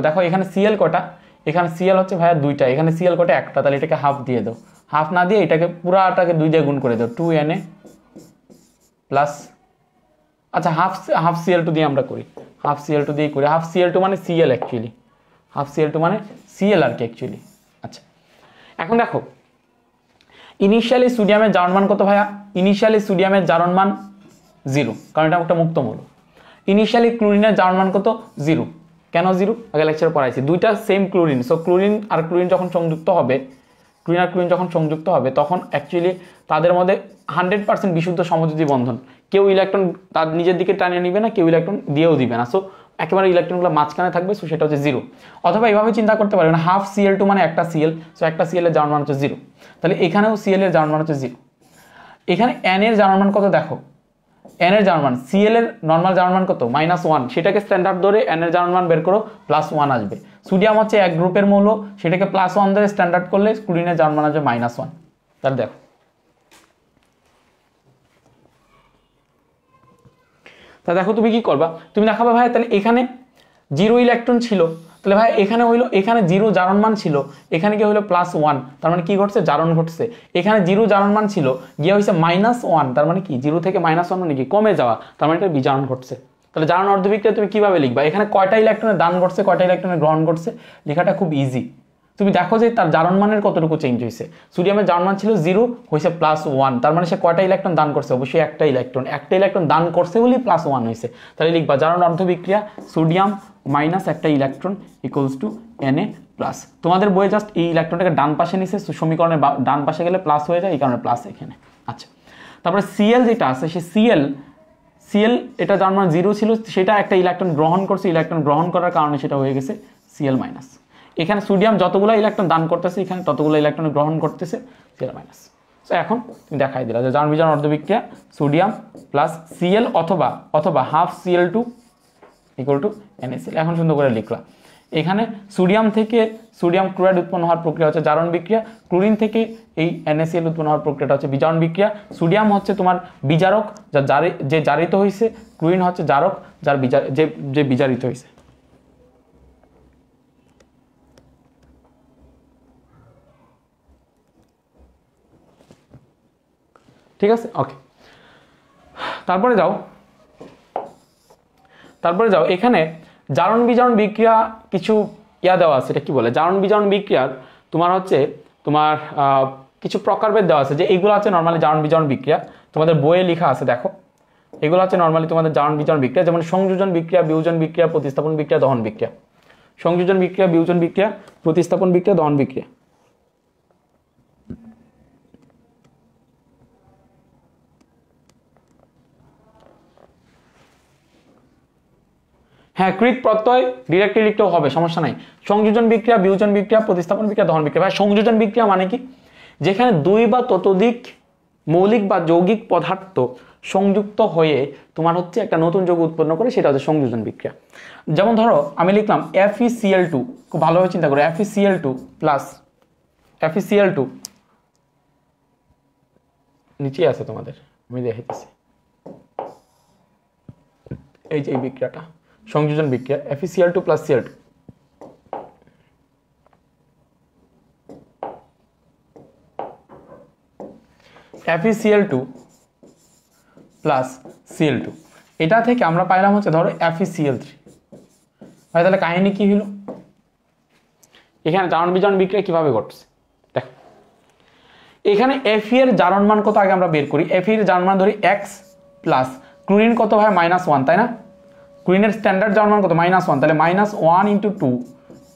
A: দেখো এখানে Cl কটা? এখানে Cl হচ্ছে ভাইয়া 2টা, এখানে Cl কটা? 1টা। তাহলে এটাকে হাফ দিয়ে দাও, হাফ না দিয়ে এটাকে পুরাটাকে 2 দিয়ে গুণ করে দাও, 2Na প্লাস, আচ্ছা হাফ Cl2 দিয়ে আমরা করি, হাফ Cl2 দিয়ে করি। হাফ Cl2 মানে Cl অ্যাকচুয়ালি, হাফ Cl2 মানে Cl আর কি অ্যাকচুয়ালি। আচ্ছা এখন দেখো ইনিশিয়ালি সোডিয়ামের জারণ মান কত ভাইয়া? ইনিশিয়ালি সোডিয়ামের জারণ মান 0, কারণ এটা একটা মুক্ত মৌল। ইনিশিয়ালি ক্লোরিনের জারণ মান কত? 0। কেন 0? আগে লেকচারে পড়াইছি, দুইটা সেম ক্লোরিন। সো ক্লোরিন আর ক্লোরিন যখন সংযুক্ত হবে, তখন অ্যাকচুয়ালি তাদের মধ্যে 100% বিশুদ্ধ সমযোজী বন্ধন। কেউ ইলেকট্রন তার নিজের দিকে টানিয়ে নিবে না, কেউ ইলেকট্রন দিয়েও দিবে না। সো একেবারে ইলেকট্রনগুলো মাঝখানে থাকবে, সো সেটা হচ্ছে 0। অথবা এইভাবে চিন্তা করতে পারবেন, হাফ Cl2 মানে একটা Cl, সো একটা Cl এর জারণ মান হচ্ছে 0। তাহলে এখানেও Cl এর জারণ মান হচ্ছে 0। এখানে Na এর জারণ মান কত দেখো? Na এর জারণ মান, Cl এর নরমাল জারণ মান কত? -1। সেটাকে স্ট্যান্ডার্ড ধরে Na এর জারণ মান বের করো, +1 আসবে। সোডিয়াম হচ্ছে এক গ্রুপের মৌল, সেটাকে +1 ধরে স্ট্যান্ডার্ড করলে ক্লোরিনের জারণ মান আসবে -1। তাহলে দেখো তুমি কি করবা? তুমি দেখাবা ভাই তাহলে এখানে 0 ইলেকট্রন ছিল, তাহলে ভাই এখানে হইলো, এখানে 0 জারণ মান ছিল, এখানে কি হইলো +1, তার মানে কি ঘটছে? জারণ ঘটছে। এখানে 0 জারণ মান ছিল, গিয়ে হয়েছে -1, তার মানে কি 0 থেকে -1 মানে কি কমে যাওয়া, তার মানে এটা বিজারণ ঘটছে। তাহলে জারণ অর্ধবিক্রিয়া তুমি কিভাবে লিখবা? এখানে কয়টা ইলেকট্রনের দান ঘটছে, কয়টা ইলেকট্রনের গ্রহণ ঘটছে, লেখাটা খুব ইজি। তুমি দেখো যে তার জারণ মানের কতটুকু চেঞ্জ হয়েছে। সোডিয়ামের জারণ মান ছিল 0, হয়েছে +1, তার মানে সে কয়টা ইলেকট্রন দান করছে? অবশ্যই একটা ইলেকট্রন দান করছে বলেই +1 হয়েছে। তাহলে লিখবা জারণ অর্ধবিক্রিয়া সোডিয়াম মাইনাস একটা electron equals to Na plus. তোমাদের বইয়ে জাস্ট এই ইলেকট্রনটাকে ডান পাশে নিছে, সমীকরণের ডান পাশে গেলে প্লাস হয়ে যায়, এই কারণে প্লাস এখানে। আচ্ছা তারপরে Cl যেটা আছে, সে Cl এটা জারণ মান 0 ছিল, সেটা একটা ইলেকট্রন গ্রহণ করছে, ইলেকট্রন গ্রহণ করার কারণে সেটা হয়ে গেছে Cl মাইনাস। এখানে সোডিয়াম যতগুলো ইলেকট্রন দান করতেছে, এখানে ততগুলো ইলেকট্রন গ্রহণ করতেছে, Cl মাইনাস। সো এখন তুমি দেখাই দিলা যে জারণ বিজারণ অর্ধবিক্রিয়া সোডিয়াম প্লাস Cl অথবা half Cl2 equal to NaCl। এখন সুন্দর করে লিখলা। এখানে সোডিয়াম থেকে সোডিয়াম ক্লোরাইড উৎপন্ন হওয়ার প্রক্রিয়া হচ্ছে জারণ বিক্রিয়া, ক্লোরিন থেকে এই NaCl উৎপন্ন হওয়ার প্রক্রিয়াটা হচ্ছে বিজারণ বিক্রিয়া। সোডিয়াম হচ্ছে তোমার বিজারক, যে জারিত হয়েছে, ক্লোরিন হচ্ছে জারক, যে বিজারিত হয়েছে। ঠিক আছে, ওকে। তারপরে যাও এখানে জারণ বিজারণ বিক্রিয়া কিছু দেওয়া আছে, এটা কি বলে? জারণ বিজারণ বিক্রিয়ার তোমার হচ্ছে কিছু প্রকারভেদ দেওয়া আছে, যে এইগুলো আছে নর্মালি জারণ বিজারণ বিক্রিয়া, তোমাদের বইয়ে লেখা আছে দেখো। এগুলো আছে নর্মালি তোমাদের জারণ বিজারণ বিক্রিয়া, যেমন সংযোজন বিক্রিয়া, বিয়োজন বিক্রিয়া, প্রতিস্থাপন বিক্রিয়া, দহন বিক্রিয়া। সংযোজন বিক্রিয়া, বিয়োজন বিক্রিয়া, প্রতিস্থাপন বিক্রিয়া, দহন বিক্রিয়া। হ্যাঁ, কৃত প্রত্যয় ডিরেক্টলি লিখতেও হবে, সমস্যা নাই। সংযোজন বিক্রিয়া, বিয়োজন বিক্রিয়া, প্রতিস্থাপন বিক্রিয়া, দহন বিক্রিয়া। ভাই সংযোজন বিক্রিয়া মানে কি? যেখানে 2 বা ততোধিক মৌলিক বা যৌগিক পদার্থ সংযুক্ত হয়ে তোমার হচ্ছে একটা নতুন যৌগ উৎপন্ন করে, সেটা হচ্ছে সংযোজন বিক্রিয়া। যেমন ধরো আমি লিখলাম FeCl2, খুব ভালোভাবে চিন্তা করো, FeCl2 প্লাস FeCl2, নিচে আছে তোমাদের, আমি দেখাইতেছি, এই যে এই বিক্রিয়াটা সংযোজন বিক্রিয়া, FeCl2 plus Cl2, FeCl2 plus Cl2, এটা থেকে আমরা পাইলাম হচ্ছে ধরো FeCl3। ভাই তাহলে কাহিনী কি হলো? এখানে জারণ বিজারণ বিক্রিয়া কিভাবে ঘটছে দেখো, এখানে Fe এর জারণ মান কত আগে আমরা বের করি। Fe এর জারণ মান ধরি x প্লাস ক্লোরিন কত হয় -1, তাই না? ক্লোরিনের স্ট্যান্ডার্ড জারণ মান কত -1, তাহলে -1 × 2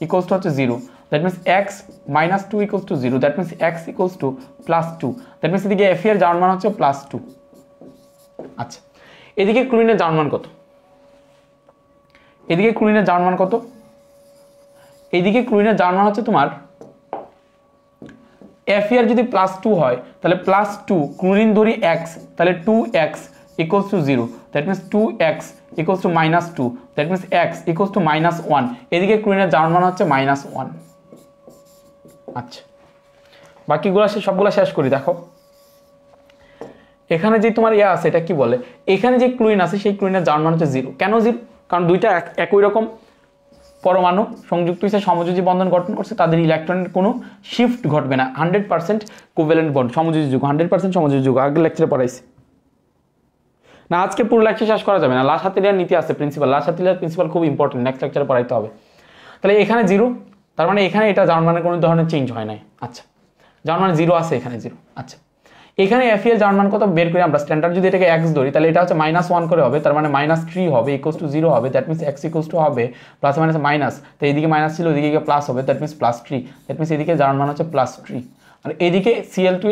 A: ইকুয়ালস টু হচ্ছে 0, that means x - 2 equals to 0, that means x equals to +2, that means এদিকে Fe এর জারণ মান হচ্ছে +2। আচ্ছা, এদিকে ক্লোরিনের জারণ মান কত? এদিকে ক্লোরিনের জারণ মান কত? এদিকে ক্লোরিনের জারণ মান হচ্ছে তোমার Fe এর যদি +2 হয় তাহলে +2 ক্লোরিন ধরি x, তাহলে 2x equals to 0, that means 2x equals to -2, that means x equals to -1, এদিকে ক্লোরিনের জারণ মান হচ্ছে -1। আচ্ছা, বাকিগুলো সবগুলো শেষ করি। দেখো এখানে যে তোমার ইয়া আছে, এটা কি বলে, এখানে যে ক্লোরিন আছে সেই ক্লোরিনের জারণ মান হচ্ছে 0। কেন 0? কারণ দুইটা একই রকম পরমাণু সংযুক্ত হয়েছে, সমযোজী বন্ধন গঠন করছে, তাদের ইলেকট্রনের কোনো শিফট ঘটবে না। 100% কোভ্যালেন্ট বন্ড, সমযোজী যুগ, 100% সমযোজী যুগ, আগের লেকচারে পড়াইছি না। আজকে পুরো লেকচার শেষ করা যাবে না, লা শাতিলিয়ার নীতি আছে প্রিন্সিপাল, লা শাতিলিয়ার প্রিন্সিপাল খুব ইম্পর্টেন্ট, নেক্সট লেকচারে পড়াইতে হবে। তাহলে এখানে 0, তার মানে এখানে এটা জারণ মানের কোনো ধরনের চেঞ্জ হয় নাই। আচ্ছা, জারণ মানে 0 আছে, এখানে 0। আচ্ছা, এখানে Fe এর জারণ মান কত বের করি আমরা, স্ট্যান্ডার্ড যদি এটাকে x ধরি তাহলে এটা হচ্ছে -1 করে হবে, তার মানে -3 হবে, ইকুয়ালস টু 0 হবে, that means x equals to হবে প্লাস মাইনাস মাইনাস, তো এইদিকে মাইনাস ছিল, ওইদিকে প্লাস হবে, দ্যাট মিন্স +3, দ্যাট মিন্স এদিকে জারণ মান হচ্ছে +3। আর এদিকে Cl3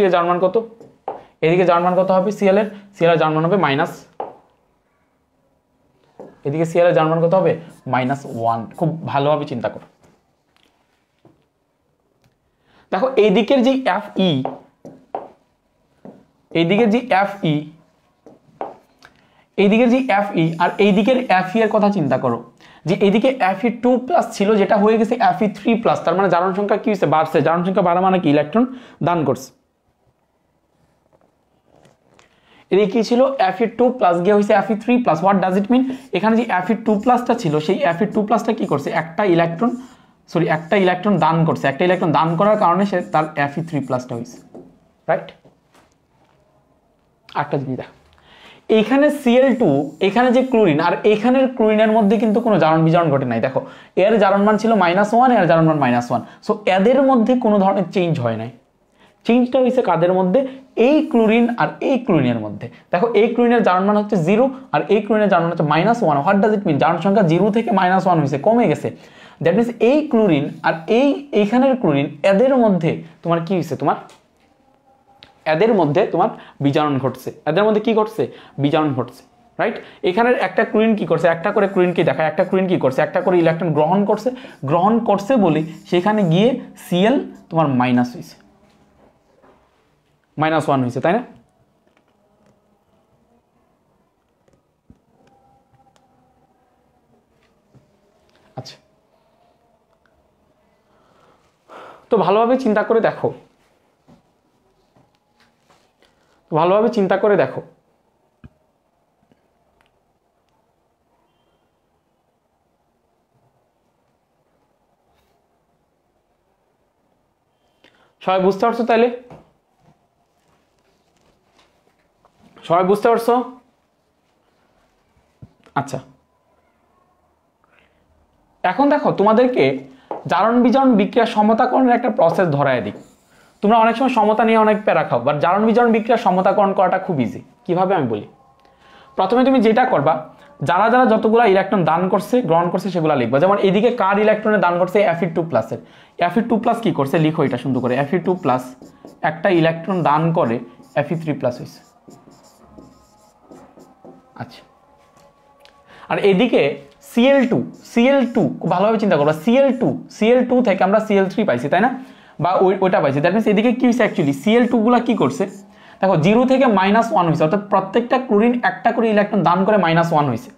A: এর জারণ মান কত? এদিকে জারণ মান কত হবে Cl এর জারণ মান হবে এদিকে Cl এর জারণ মান কত হবে -1। খুব ভালোভাবে চিন্তা করো। দেখো এইদিকের যে Fe, এইদিকের যে Fe, এইদিকের যে Fe আর এইদিকের Fe এর কথা চিন্তা করো, যে এইদিকে Fe2+ ছিল, যেটা হয়ে গেছে Fe3+, তার মানে জারণ সংখ্যা কি হয়েছে, বাড়ছে। জারণ সংখ্যা বাড়া মানে কি, ইলেকট্রন দান করছে। এদিকে কি ছিল, Fe2+ গিয়ে হয়েছে Fe3+। হোয়াট ডাজ ইট মিন? এখানে যে Fe2+টা ছিল, সেই Fe2+টা কি করছে, একটা ইলেকট্রন দান করছে। একটা ইলেকট্রন দান করার কারণে সে তার Fe3+টা হয়েছে, রাইট? একটা জিনিস দেখো, এইখানে Cl2, এখানে যে ক্লোরিন, আর এখানের ক্লোরিনের মধ্যে কিন্তু কোনো জারণ বিজারণ ঘটে নাই। দেখো এর জারণ মান ছিল -1, এর জারণ মান -1, সো এদের মধ্যে কোনো ধরনের চেঞ্জ হয় নাই। চেঞ্জটা হয়েছে কাদের মধ্যে, এই ক্লোরিন আর এই ক্লোরিনের মধ্যে। দেখো এই ক্লোরিনের জারণ মান হচ্ছে 0 আর এই ক্লোরিনের জারণ মান হচ্ছে -1। হোয়াট ডাজ ইট মিন? জারণ সংখ্যা 0 থেকে -1 হয়েছে, কমে গেছে। দ্যাট মিনস এই ক্লোরিন আর এইখানের ক্লোরিন, এদের মধ্যে তোমার কি হয়েছে, এদের মধ্যে তোমার বিজারণ ঘটছে। এদের মধ্যে কি ঘটছে, বিজারণ ঘটছে, রাইট? এখানের একটা ক্লোরিন কি করছে, একটা করে ক্লোরিনকে দেখায়, একটা ক্লোরিন কি করছে, একটা করে ইলেকট্রন গ্রহণ করছে বলে সেখানে গিয়ে Cl তোমার মাইনাস হয়েছে, -1 হয়েছে, তাই না? আচ্ছা, তো ভালোভাবে চিন্তা করে দেখো, সবাই বুঝতে পারছো? তাইলে সবাই বুঝতে পারছো? আচ্ছা, এখন দেখো তোমাদেরকে জারণ বিজারণ বিক্রিয়া সমতাকরণের একটা প্রসেস ধরায় দিই। তোমরা অনেক সময় সমতা নিয়ে অনেক প্যারা খাও, বাট জারণ বিজারণ বিক্রিয়া সমতাকরণ করাটা খুব ইজি। কিভাবে আমি বলি, প্রথমে তুমি যেটা করবা, যারা যারা যতগুলো ইলেকট্রন দান করছে, গ্রহণ করছে, সেগুলো লিখবা। যেমন এদিকে কার ইলেকট্রনে দান করছে, Fe2+ এর। Fe2+ কি করছে, লিখো এটা সুন্দর করে, Fe2+ একটা ইলেকট্রন দান করে Fe3+ হয়েছে। আচ্ছা, আর এদিকে Cl2 খুব ভালোভাবে চিন্তা করবা, Cl2 থেকে আমরা Cl3 পাইছি, তাই না? বা ওইটা পাইছি। দ্যাট মিনস এদিকে কি হয়েছে, অ্যাকচুয়ালি Cl2 গুলা কি করছে, দেখো 0 থেকে -1 হয়েছে, অর্থাৎ প্রত্যেকটা ক্লোরিন একটা করে ইলেকট্রন দান করে -1 হয়েছে।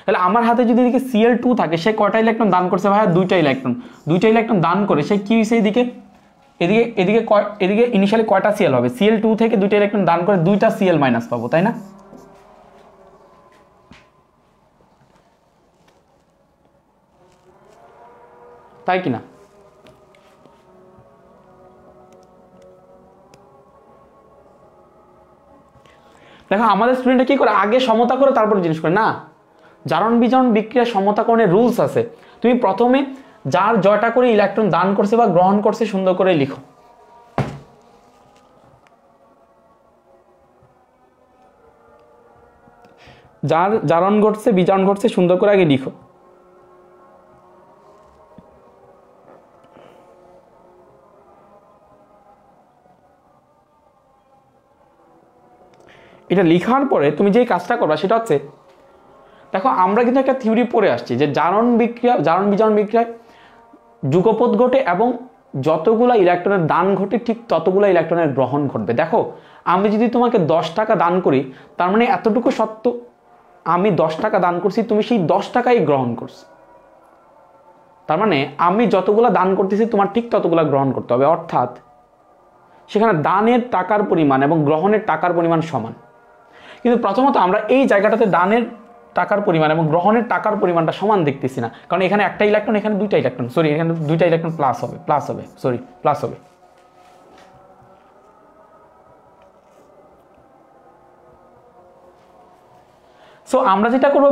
A: তাহলে আমার হাতে যদি এদিকে Cl2 থাকে, সে কয়টা ইলেকট্রন দান করছে ভাই? দুইটা ইলেকট্রন দান করে সে কি হয়েছে এদিকে এদিকে ইনিশিয়ালি কয়টা Cl হবে? Cl2 থেকে দুইটা ইলেকট্রন দান করে দুইটা Cl- পাবো, তাই না? তাই কিনা? দেখো আমাদের স্টুডেন্টরা কি করে, আগে সমতা করে তারপর জিনিস করে না। জারণ বিজারণ বিক্রিয়া সমতাকরণের রুলস আছে। তুমি প্রথমে যার জয়টা করে ইলেকট্রন দান করছে বা গ্রহণ করছে সুন্দর করে লিখো। যার জারণ ঘটছে বিজারণ ঘটছে সুন্দর করে আগে লিখো। এটা লেখার পরে তুমি যে কাজটা করবা সেটা হচ্ছে, দেখো আমরা কিন্তু একটা থিওরি পড়ে আসছি যে জারণ বিজারণ বিক্রিয়ায় যুগপৎ ঘটে এবং যতগুলা ইলেকট্রনের দান ঘটে ঠিক ততগুলা ইলেকট্রনের গ্রহণ ঘটবে। দেখো আমি যদি তোমাকে 10 টাকা দান করি, তার মানে এতটুকু সত্য, আমি 10 টাকা দান করছি, তুমি সেই 10 টাকাই গ্রহণ করছো। তার মানে আমি যতগুলা দান করতেছি তোমার ঠিক ততগুলা গ্রহণ করতে হবে, অর্থাৎ সেখানে দানের টাকার পরিমাণ এবং গ্রহণের টাকার পরিমাণ সমান। কিন্তু প্রথমত আমরা এই জায়গাটাতে দানের টাকার পরিমাণ এবং গ্রহণের টাকার পরিমাণটা সমান দেখতেছি না, কারণ এখানে একটা ইলেকট্রন, এখানে দুইটা ইলেকট্রন, এখানে দুইটা ইলেকট্রন প্লাস হবে। সো আমরা যেটা করবো,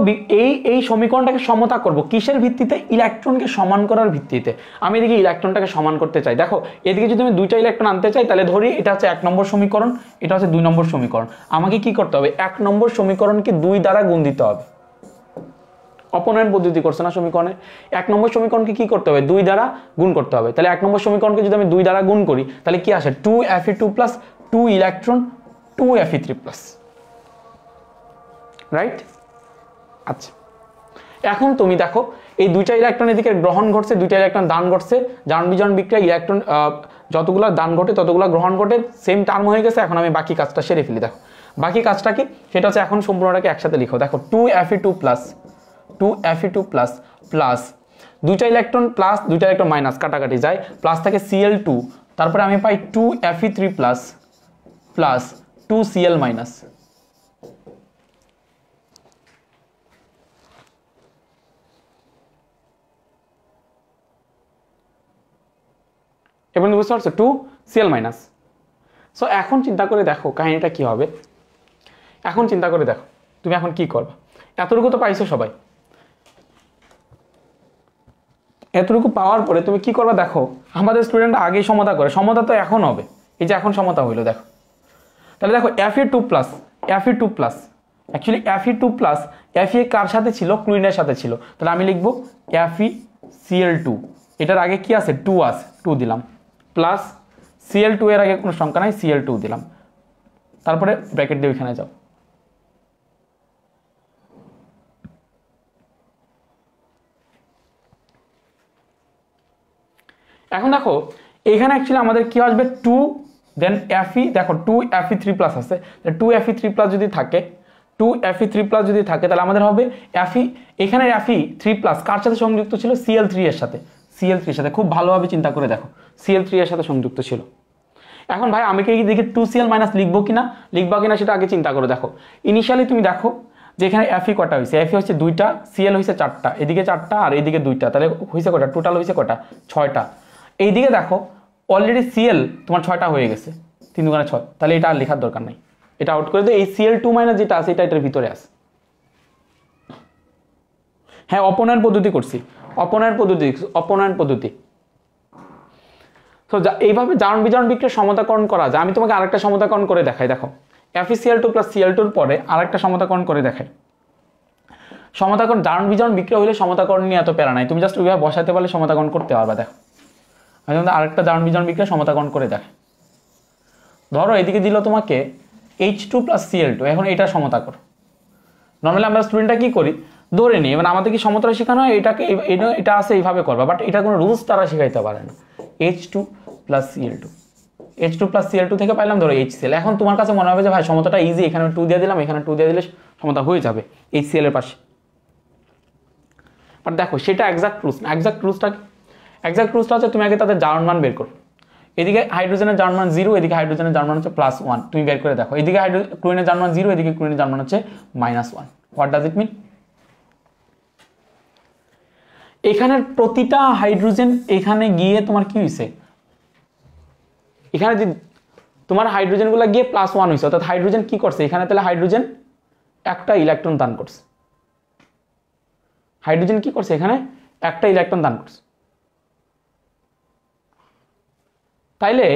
A: এই সমীকরণটাকে সমতা করব কিসের ভিত্তিতে? ইলেকট্রনকে সমান করার ভিত্তিতে। আমি এদিকে ইলেকট্রনটাকে সমান করতে চাই। দেখো এদিকে যদি আমি দুইটা ইলেকট্রন আনতে চাই, তাহলে ধরি এটা হচ্ছে 1 নম্বর সমীকরণ, এটা হচ্ছে 2 নম্বর সমীকরণ। আমাকে কি করতে হবে? 1 নম্বর সমীকরণকে 2 দ্বারা গুণ দিতে হবে। অপনয়ন পদ্ধতি করছে না সমীকরণে, 1 নম্বর সমীকরণকে কি করতে হবে? 2 দ্বারা গুণ করতে হবে। তাহলে 1 নম্বর সমীকরণকে যদি আমি 2 দ্বারা গুণ করি, তাহলে কি আসে? 2Fe2 plus 2 electron 2Fe3 plus, right? আচ্ছা, এখন তুমি দেখো এই দুইটা ইলেকট্রন এদিকে গ্রহণ ঘটছে, দুইটা ইলেকট্রন দান ঘটছে। জারণ বিজারণ বিক্রিয়া ইলেকট্রন যতগুলো দান ঘটে ততগুলো গ্রহণ ঘটে, সেম টার্ম হয়ে গেছে। এখন আমি বাকি কাজটা সেরে ফেলি। দেখো বাকি কাজটা কি, সেটা হচ্ছে এখন সম্পূর্ণটাকে একসাথে লিখো। দেখো 2Fe2 প্লাস প্লাস দুইটা ইলেকট্রন প্লাস দুইটা ইলেকট্রন মাইনাস, কাটাকাটি যায়, প্লাস থাকে Cl2, তারপরে আমি পাই 2Fe3 plus plus 2Cl minus. এবার বুঝতে পারছো? 2Cl minus. সো এখন চিন্তা করে দেখো কাহিনীটা কি হবে। এখন চিন্তা করে দেখো তুমি এখন কি করবে। এতটুকু তো পাইছো সবাই, এতটুকু পাওয়ার পরে তুমি কি করবে? দেখো আমাদের স্টুডেন্ট আগেই সমতা করে, সমতা তো এখন হবে, এই যে এখন সমতা হইলো। দেখো তাহলে দেখো Fe2 plus actually Fe2 plus Fe কার সাথে ছিল? ক্লোরিনের সাথে ছিল। তাহলে আমি লিখবো FeCl2, এটার আগে কি আছে? 2 আছে, 2 দিলাম, প্লাস Cl2 এর আগে কোনো সংখ্যা নাই, Cl2 দিলাম, তারপরে ব্র্যাকেট দিয়ে ওইখানে যাও। এখন দেখো এখানে অ্যাকচুয়ালি আমাদের কি আসবে? 2 দেন Fe, দেখো 2Fe3 প্লাস আছে, 2Fe3 প্লাস যদি থাকে, 2Fe3 প্লাস যদি থাকে তাহলে আমাদের হবে Fe, এখানে Fe3 প্লাস কার সাথে সংযুক্ত ছিল? Cl3 এর সাথে, খুব ভালোভাবে চিন্তা করে দেখো, Cl3 এর সাথে সংযুক্ত ছিল। এখন ভাই আমি কি দেখি 2Cl মাইনাস লিখবো কিনা সেটা আগে চিন্তা করে দেখো। ইনিশিয়ালি তুমি দেখো যে এখানে Fe কটা হয়েছে? Fe হচ্ছে 2টা, Cl হয়েছে 4টা, এদিকে 4টা আর এদিকে 2টা, তাহলে হয়েছে কটা? টোটাল হয়েছে কটা? 6টা। এইদিকে দেখো অলরেডি Cl তোমার 6টা হয়ে গেছে, 3 দুগুণে 6, তাহলে এটা আর লেখার দরকার নাই, এটা আউট করে দিও। এই Cl2 মাইনাস যেটা আছে এটা এটার ভিতরে আছে। হ্যাঁ অপনয়ন পদ্ধতি করছি, অপনয়ন পদ্ধতি। তো এইভাবে জারণ বিজারণ বিক্রিয়া সমতাকরণ করা যায়। আমি তোমাকে আরেকটা সমতাকরণ করে দেখাই। দেখো FeCl2 প্লাস Cl2 পরে আরেকটা সমতাকরণ করে দেখাই। সমতাকরণ জারণ বিজারণ বিক্রিয়া হলে সমতাকরণ নিয়ে এত প্যারা নাই, তুমি জাস্ট ওইভাবে বসাতে পারলে সমতাকরণ করতে পারবা। দেখো আমি তোমাদের আরেকটা জারণ বিজারণ বিক্রিয়া সমতাকরণ করে দেখাই। ধরো এদিকে দিল তোমাকে H2 প্লাস Cl2, এখন এটা সমতা করো। নর্মালি আমরা স্টুডেন্টরা কি করি? ধরে নিই, মানে আমাদের কি সমতাটা শেখানো হয় এটাকে, এটা আছে এইভাবে করবা, বাট এটা কোনো রুলস তারা শেখাইতে পারে না। H2 plus Cl2, H2 plus Cl2 থেকে পাইলাম ধরো HCl। এখন তোমার কাছে মনে হবে যে ভাই সমতাটা ইজি, এখানে 2 দিয়ে দিলাম, এখানে 2 দিয়ে দিলে সমতা হয়ে যাবে HCl এর পাশে। বাট দেখো সেটা এক্সাক্ট রুলস না। এক্সাক্ট রুলসটা হচ্ছে তুমি আগে তাদের জারণ মান বের করো। এদিকে হাইড্রোজেনের জারণ মান 0, এদিকে হাইড্রোজেনের জারণ মান হচ্ছে +1, তুমি বের করে দেখো। এদিকে ক্লোরিনের জারণ মান 0, এদিকে ক্লোরিনের জারণ মান হচ্ছে -1। হোয়াট ডাজ ইট মিন? এখানের প্রতিটা হাইড্রোজেন এখানে গিয়ে তোমার কি হয়েছে, এখানে যে তোমার হাইড্রোজেনগুলো গিয়ে +1 হয়েছে, অর্থাৎ হাইড্রোজেন কি করছে এখানে, তাহলে হাইড্রোজেন একটা ইলেকট্রন দান করছে। হাইড্রোজেন কি করছে এখানে একটা ইলেকট্রন দান করছে। তাইলে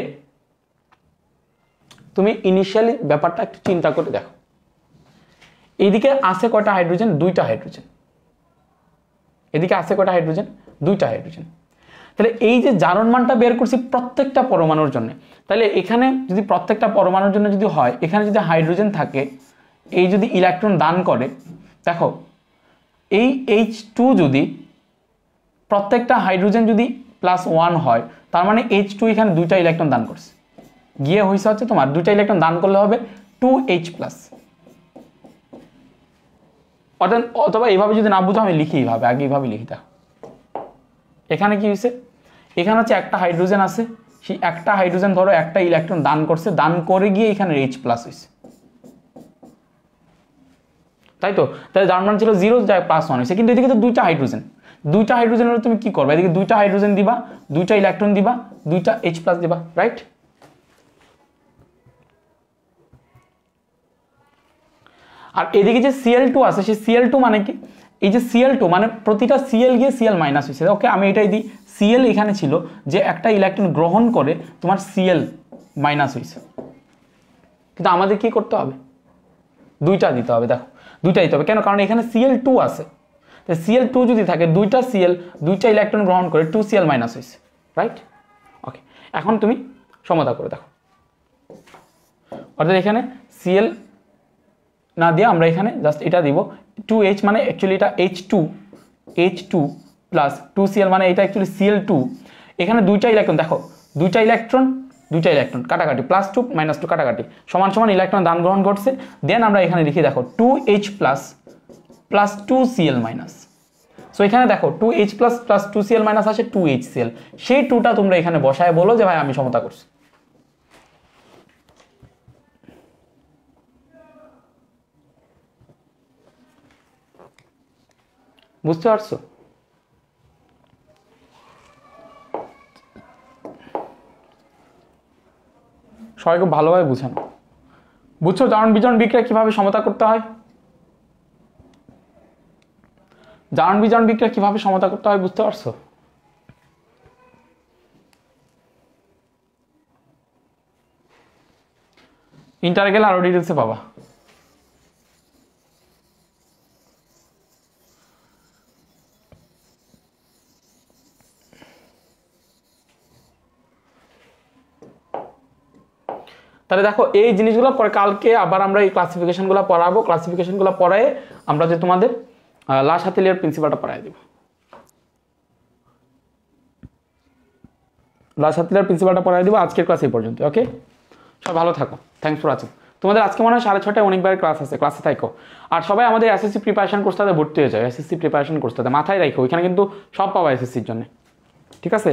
A: তুমি ইনিশিয়ালি ব্যাপারটা একটু চিন্তা করে দেখো, এইদিকে আছে কয়টা হাইড্রোজেন? 2টা হাইড্রোজেন। এদিকে আছে কয়টা হাইড্রোজেন? 2টা হাইড্রোজেন। তাহলে এই যে জারণ মানটা বের করছি প্রত্যেকটা পরমাণুর জন্য, তাহলে এখানে যদি প্রত্যেকটা পরমাণুর জন্য যদি হয়, এখানে যদি হাইড্রোজেন থাকে, এই যদি ইলেকট্রন দান করে, দেখো এই H2 যদি প্রত্যেকটা হাইড্রোজেন যদি +1 হয়, তার মানে H2 এখানে 2টা ইলেকট্রন দান করছে, গিয়ে হয়েছে হচ্ছে তোমার 2টা ইলেকট্রন দান করলে হবে 2H+। অথবা এইভাবে যদি না বুঝো আমি লিখি এইভাবে, আগে এইভাবে লিখি। দেখো এখানে কি হয়েছে, এখানে হচ্ছে একটা হাইড্রোজেন আছে, সেই একটা হাইড্রোজেন ধরো একটা ইলেকট্রন দান করছে, দান করে গিয়ে এখানে H+ হয়েছে, তাই তো? তাহলে জার্মান ছিল 0, যায় +1 হয়েছে। কিন্তু এদিকে তো 2টা হাইড্রোজেন, 2টা হাইড্রোজেন হলে তুমি কি করবে, এদিকে 2টা হাইড্রোজেন দিবা, 2টা ইলেকট্রন দিবা, 2টা H+ দিবা, রাইট? আর এদিকে যে Cl2 আছে, সেই Cl2 মানে কি, এই যে Cl2 মানে প্রতিটা Cl গিয়ে Cl- হয়েছে। ওকে, আমি এটাই দিই, Cl এখানে ছিল যে একটা ইলেকট্রন গ্রহণ করে তোমার Cl- হয়েছে। কিন্তু আমাদের কি করতে হবে, 2টা দিতে হবে। দেখো 2টা দিতে হবে, কেন? কারণ এখানে Cl2 আছে। Cl2 যদি থাকে, 2টা Cl 2টা ইলেকট্রন গ্রহণ করে 2Cl- হয়েছে, রাইট? ওকে, এখন তুমি সমতা করে দেখো, অর্থাৎ এখানে Cl না দিয়ে আমরা এখানে জাস্ট এটা দিব 2H, মানে অ্যাকচুয়ালি এটা H2 প্লাস 2Cl, মানে এটা অ্যাকচুয়ালি Cl2। এখানে 2টা ইলেকট্রন, দেখো 2টা ইলেকট্রন কাটাকাটি, +2 -2 কাটাকাটি, সমান সমান ইলেকট্রন দান গ্রহণ করছে। দেন আমরা এখানে লিখি দেখো 2H+ প্লাস 2Cl-। সো এখানে দেখো 2H+ প্লাস 2Cl- আসে 2HCl, সেই 2টা তোমরা এখানে বসায় বলো যে ভাই আমি সমতা করছি। বুঝতে পারছো? সবাই খুব ভালোভাবে বুঝানো, বুঝছো জারণ বিজারণ বিক্রিয়া কিভাবে সমতা করতে হয়? জারণ বিজারণ বিক্রিয়া কিভাবে সমতা করতে হয় বুঝতে পারছো? ইন্টারে গেলে আরো ডিটেলসে পাবা। তাহলে দেখো এই জিনিসগুলো পরে কালকে আবার আমরা এই ক্লাসিফিকেশনগুলো পড়াবো। ক্লাসিফিকেশনগুলো পড়ায় আমরা যে তোমাদের লা শাতেলিয়ার প্রিন্সিপালটা পড়ায় দেব। লা শাতেলিয়ার প্রিন্সিপালটা পড়ায় দেব। আজকের ক্লাস এই পর্যন্ত। ওকে, সবাই ভালো থাকো। Thanks for watching. তোমাদের আজকে মনে হয় 6:30টায় অনেকবার ক্লাস আছে, ক্লাসে থাকো। আর সবাই আমাদের এসএসসি প্রিপারেশন কোর্সটাতে ভর্তি হয়ে যায়। এসএসসি প্রিপারেশন কোর্সটাতে মাথায় রাখো, ওইখানে কিন্তু সব পাবা এসএসসির জন্য। ঠিক আছে?